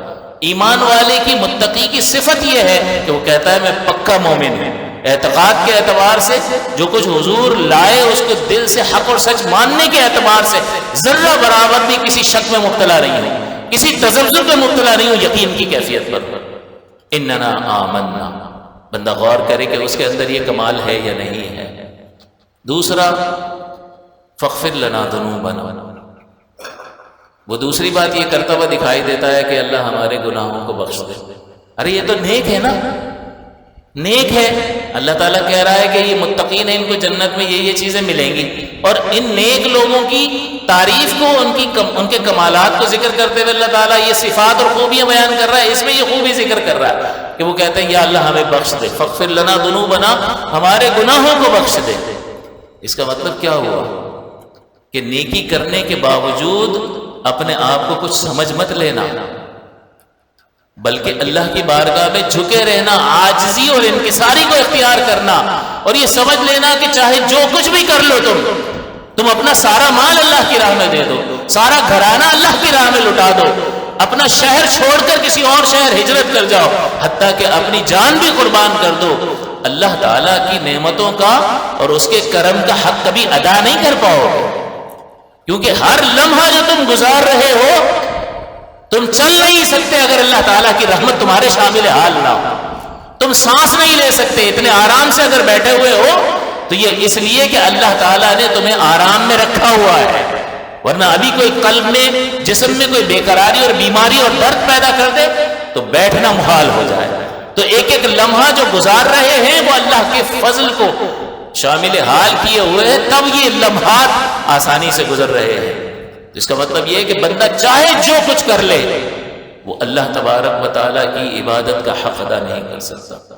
ایمان والے کی، متقی کی صفت یہ ہے کہ وہ کہتا ہے میں پکا مومن ہوں، اعتقاد کے اعتبار سے جو کچھ حضور لائے اس کو دل سے حق اور سچ ماننے کے اعتبار سے ذرہ برابر بھی کسی شک میں مبتلا نہیں ہوں، کسی تذبذب میں مبتلا نہیں ہوں، یقین کی کیفیت پر۔ اننا آمنا، بندہ غور کرے کہ اس کے اندر یہ کمال ہے یا نہیں ہے۔ دوسرا فاغفر لنا ذنوبنا، وہ دوسری بات یہ کرتا ہوا دکھائی دیتا ہے کہ اللہ ہمارے گناہوں کو بخش دے۔ ارے یہ تو نیک ہے نا، نیک ہے۔ اللہ تعالیٰ کہہ رہا ہے کہ یہ متقین ہیں، ان کو جنت میں یہ چیزیں ملیں گی، اور ان نیک لوگوں کی تعریف کو، ان کے کمالات کو ذکر کرتے ہوئے اللہ تعالیٰ یہ صفات اور خوبیاں بیان کر رہا ہے، اس میں یہ خوبی ذکر کر رہا ہے کہ وہ کہتے ہیں یا اللہ ہمیں بخش دے، فاغفر لنا ذنوبنا، ہمارے گناہوں کو بخش دے۔ اس کا مطلب کیا ہوا کہ نیکی کرنے کے باوجود اپنے آپ کو کچھ سمجھ مت لینا، بلکہ اللہ کی بارگاہ میں جھکے رہنا، عاجزی اور انکساری کو اختیار کرنا، اور یہ سمجھ لینا کہ چاہے جو کچھ بھی کر لو تم اپنا سارا مال اللہ کی راہ میں دے دو، سارا گھرانہ اللہ کی راہ میں لٹا دو، اپنا شہر چھوڑ کر کسی اور شہر ہجرت کر جاؤ، حتیٰ کہ اپنی جان بھی قربان کر دو، اللہ تعالیٰ کی نعمتوں کا اور اس کے کرم کا حق کبھی ادا نہیں کر پاؤ گے، کیونکہ ہر لمحہ جو تم گزار رہے ہو تم چل نہیں سکتے اگر اللہ تعالیٰ کی رحمت تمہارے شامل حال نہ ہو، تم سانس نہیں لے سکتے اتنے آرام سے اگر بیٹھے ہوئے ہو تو یہ اس لیے کہ اللہ تعالیٰ نے تمہیں آرام میں رکھا ہوا ہے، ورنہ ابھی کوئی قلب میں، جسم میں کوئی بےقراری اور بیماری اور درد پیدا کر دے تو بیٹھنا محال ہو جائے۔ تو ایک ایک لمحہ جو گزار رہے ہیں وہ اللہ کے فضل کو شامل حال کیے ہوئے ہیں، تب یہ لمحات آسانی سے گزر رہے ہیں۔ اس کا مطلب یہ ہے کہ بندہ چاہے جو کچھ کر لے وہ اللہ تبارک و تعالیٰ کی عبادت کا حق ادا نہیں کر سکتا۔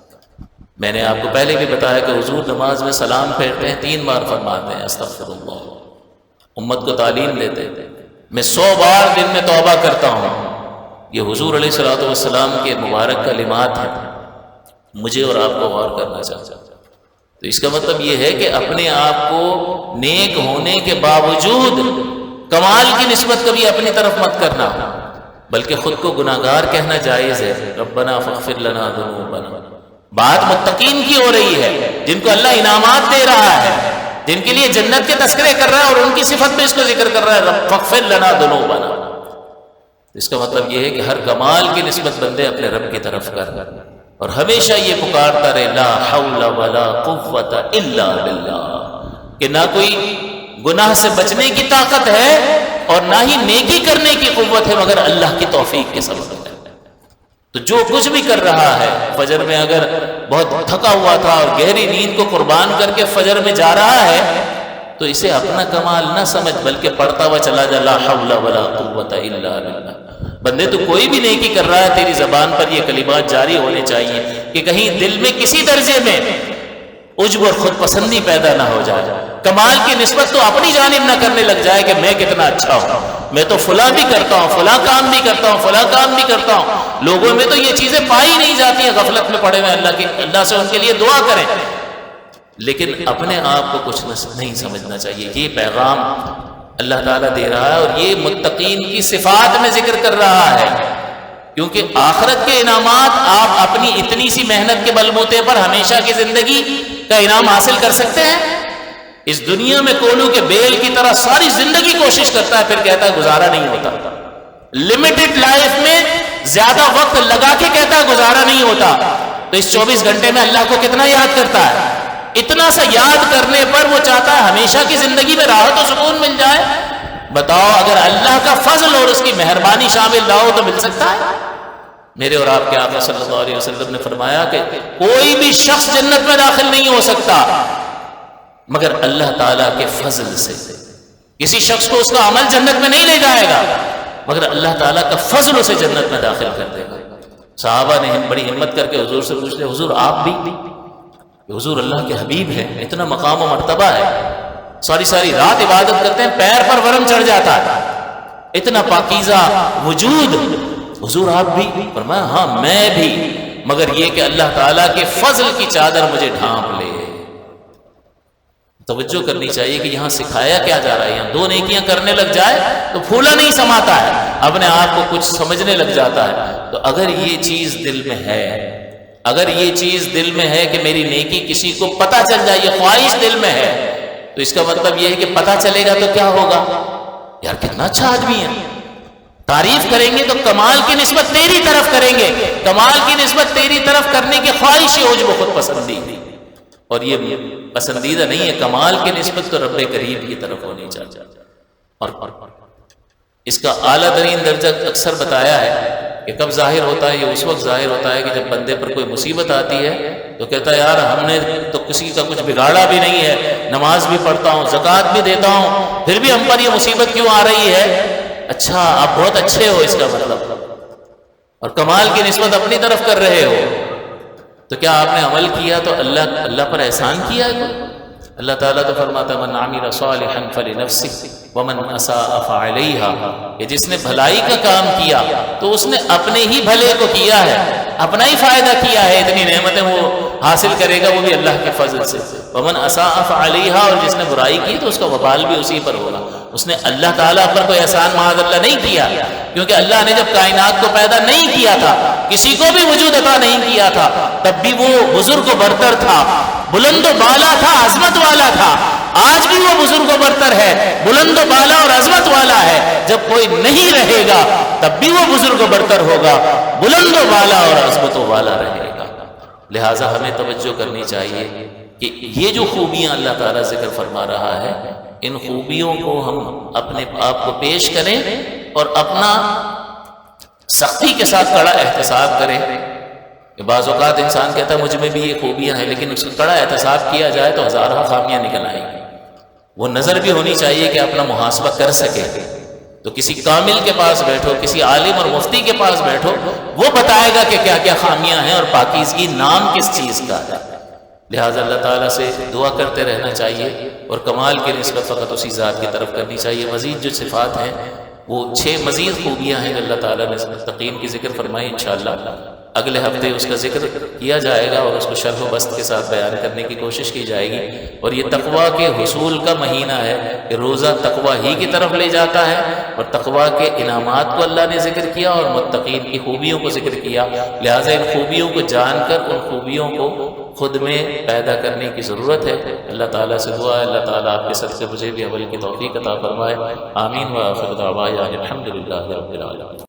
میں نے آپ کو پہلے بھی بتایا کہ حضور نماز میں سلام پھیرتے ہیں 3 بار فرماتے ہیں استغفر اللہ، امت کو تعلیم دیتے ہیں میں 100 بار دن میں توبہ کرتا ہوں، یہ حضور علیہ الصلوۃ والسلام کے مبارک کلمات ہیں، مجھے اور آپ کو غور کرنا چاہتا ہوں۔ تو اس کا مطلب یہ ہے کہ اپنے آپ کو نیک ہونے کے باوجود کمال کی نسبت کبھی اپنی طرف مت کرنا، بلکہ خود کو گناہگار کہنا جائز ہے۔ ربنا فاغفر لنا ذنوبنا، بات متقین کی ہو رہی ہے جن کو اللہ انعامات دے رہا ہے، جن کے لیے جنت کے تذکرے کر رہا ہے اور ان کی صفت میں اس کو ذکر کر رہا ہے، رب فاغفر لنا ذنوبنا. اس کا مطلب یہ ہے کہ ہر کمال کی نسبت بندے اپنے رب کی طرف کر، اور ہمیشہ یہ پکارتا رہے لا حول ولا قوت الا باللہ، کہ نہ کوئی گناہ سے بچنے کی طاقت ہے اور نہ ہی نیکی کرنے کی قوت ہے مگر اللہ کی توفیق کے سبب ہے. تو جو کچھ بھی کر رہا ہے، فجر میں اگر بہت تھکا ہوا تھا اور گہری نیند کو قربان کر کے فجر میں جا رہا ہے تو اسے اپنا کمال نہ سمجھ بلکہ پڑھتا ہوا چلا جا لا حول ولا قوت الا باللہ. بندے تو کوئی بھی نیکی کر رہا ہے، تیری زبان پر یہ کلمات جاری ہونے چاہیے کہ کہیں دل میں کسی درجے میں عجب اور خود پسندی پیدا نہ ہو جائے. کمال کی نسبت تو اپنی جانب نہ کرنے لگ جائے کہ میں کتنا اچھا ہوں، میں تو فلاں بھی کرتا ہوں، فلاں کام بھی کرتا ہوں، فلاں کام بھی کرتا ہوں. لوگوں میں تو یہ چیزیں پائی نہیں جاتی ہیں، غفلت میں پڑے ہوئے. اللہ سے ان کے لیے دعا کریں، لیکن اپنے آپ کو کچھ نہیں سمجھنا چاہیے. یہ پیغام اللہ تعالیٰ دے رہا ہے اور یہ متقین کی صفات میں ذکر کر رہا ہے، کیونکہ آخرت کے انعامات آپ اپنی اتنی سی محنت کے بلبوتے پر ہمیشہ کی زندگی کا انعام حاصل کر سکتے ہیں. اس دنیا میں کولو کے بیل کی طرح ساری زندگی کوشش کرتا ہے، پھر کہتا ہے گزارا نہیں ہوتا. لمیٹڈ لائف میں زیادہ وقت لگا کے کہتا ہے گزارا نہیں ہوتا، تو اس 24 گھنٹے میں اللہ کو کتنا یاد کرتا ہے. اتنا سا یاد کرنے پر وہ چاہتا ہے ہمیشہ کی زندگی میں راحت و سکون مل جائے. بتاؤ اگر اللہ کا فضل اور اس کی مہربانی شامل نہ ہو تو مل سکتا ہے؟ میرے اور آپ کے آقا صلی اللہ علیہ وسلم نے فرمایا کہ کوئی بھی شخص جنت میں داخل نہیں ہو سکتا مگر اللہ تعالیٰ کے فضل سے. کسی شخص کو اس کا عمل جنت میں نہیں لے جائے گا مگر اللہ تعالیٰ کا فضل اسے جنت میں داخل کر دے گا. صحابہ نے بڑی ہمت کر کے حضور سے پوچھتے حضور آپ بھی؟ حضور اللہ کے حبیب ہیں، اتنا مقام و مرتبہ ہے، ساری ساری رات عبادت کرتے ہیں، پیر پر ورم چڑھ جاتا ہے، اتنا پاکیزہ وجود، حضور آپ بھی؟ فرمایا ہاں میں بھی، مگر یہ کہ اللہ تعالیٰ کے فضل کی چادر مجھے ڈھانپ لے. توجہ کرنی چاہیے کہ یہاں سکھایا کیا جا رہا ہے. یہاں دو نیکیاں کرنے لگ جائے تو پھولا نہیں سماتا ہے، اپنے آپ کو کچھ سمجھنے لگ جاتا ہے. تو اگر یہ چیز دل میں ہے، اگر یہ چیز دل میں ہے کہ میری نیکی کسی کو پتہ چل جائے، یہ خواہش دل میں ہے، تو اس کا مطلب یہ ہے کہ پتہ چلے گا تو کیا ہوگا؟ یار کتنا اچھا آدمی ہے، تعریف کریں گے تو کمال کی نسبت تیری طرف کریں گے. کمال کی نسبت تیری طرف کرنے کی خواہش ہی عجب و خود پسندی، اور یہ پسندیدہ نہیں ہے. کمال کی نسبت تو رب کریم کی طرف ہونی چاہیے. اور اس کا اعلیٰ ترین درجہ اکثر بتایا ہے کہ کب ظاہر ہوتا ہے، یہ اس وقت ظاہر ہوتا ہے کہ جب بندے پر کوئی مصیبت آتی ہے تو کہتا ہے یار ہم نے تو کسی کا کچھ بگاڑا بھی نہیں ہے، نماز بھی پڑھتا ہوں، زکوٰۃ بھی دیتا ہوں، پھر بھی ہم پر یہ مصیبت کیوں آ رہی ہے؟ اچھا آپ بہت اچھے ہو اس کا مطلب، اور کمال کی نسبت اپنی طرف کر رہے ہو. تو کیا آپ نے عمل کیا تو اللہ پر احسان کیا ہے؟ اللہ تعالیٰ تو فرماتا ہے من عمل صالحا فلنفسه ومن اساء فعليها، کہ جس نے بھلائی کا کام کیا تو اس نے اپنے ہی بھلے کو کیا ہے، اپنا ہی فائدہ کیا ہے. اتنی نعمتیں وہ حاصل کرے گا وہ بھی اللہ کے فضل سے. ومن اساء فعليها، اور جس نے برائی کی تو اس کا وبال بھی اسی پر ہوگا. اس نے اللہ تعالیٰ پر کوئی احسان معاذ اللہ نہیں کیا، کیونکہ اللہ نے جب کائنات کو پیدا نہیں کیا تھا، کسی کو بھی وجود عطا نہیں کیا تھا، تب بھی وہ بزرگ و برتر تھا، بلند و بالا تھا، عظمت والا تھا. آج بھی وہ بزرگ و برتر ہے، بلند و بالا اور عظمت والا ہے. جب کوئی نہیں رہے گا تب بھی وہ بزرگ و برتر ہوگا، بلند و بالا اور عظمت و والا رہے گا. لہٰذا ہمیں توجہ کرنی چاہیے کہ یہ جو خوبیاں اللہ تعالیٰ ذکر فرما رہا ہے، ان خوبیوں کو ہم اپنے آپ کو پیش کریں اور اپنا سختی کے ساتھ کڑا احتساب کریں. کہ بعض اوقات انسان کہتا ہے مجھ میں بھی یہ خوبیاں ہیں، لیکن اس کا کڑا احتساب کیا جائے تو ہزارہ خامیاں نکل آئیں گی. وہ نظر بھی ہونی چاہیے کہ اپنا محاسبہ کر سکے. تو کسی کامل کے پاس بیٹھو، کسی عالم اور مفتی کے پاس بیٹھو، وہ بتائے گا کہ کیا کیا خامیاں ہیں اور پاکیزگی نام کس چیز کا ہے. لہٰذا اللہ تعالیٰ سے دعا کرتے رہنا چاہیے اور کمال کی نسبت فقط اسی ذات کی طرف کرنی چاہیے. مزید جو صفات ہیں وہ 6 مزید خوبیاں ہیں اللہ تعالیٰ نے متقین کی ذکر فرمائی. انشاءاللہ اگلے ہفتے اس کا ذکر کیا جائے گا اور اس کو شرح و بسط کے ساتھ بیان کرنے کی کوشش کی جائے گی. اور یہ تقویٰ کے حصول کا مہینہ ہے کہ روزہ تقویٰ ہی کی طرف لے جاتا ہے، اور تقویٰ کے انعامات کو اللہ نے ذکر کیا اور متقین کی خوبیوں کو ذکر کیا. لہٰذا ان خوبیوں کو جان کر ان خوبیوں کو خود میں پیدا کرنے کی ضرورت ہے۔ اللہ تعالیٰ سے دعا ہے اللہ تعالیٰ آپ کے صدقے مجھے بھی عمل کی توفیق عطا فرمائے۔ آمین وآخر دعوانا الحمد للہ رب العالمین۔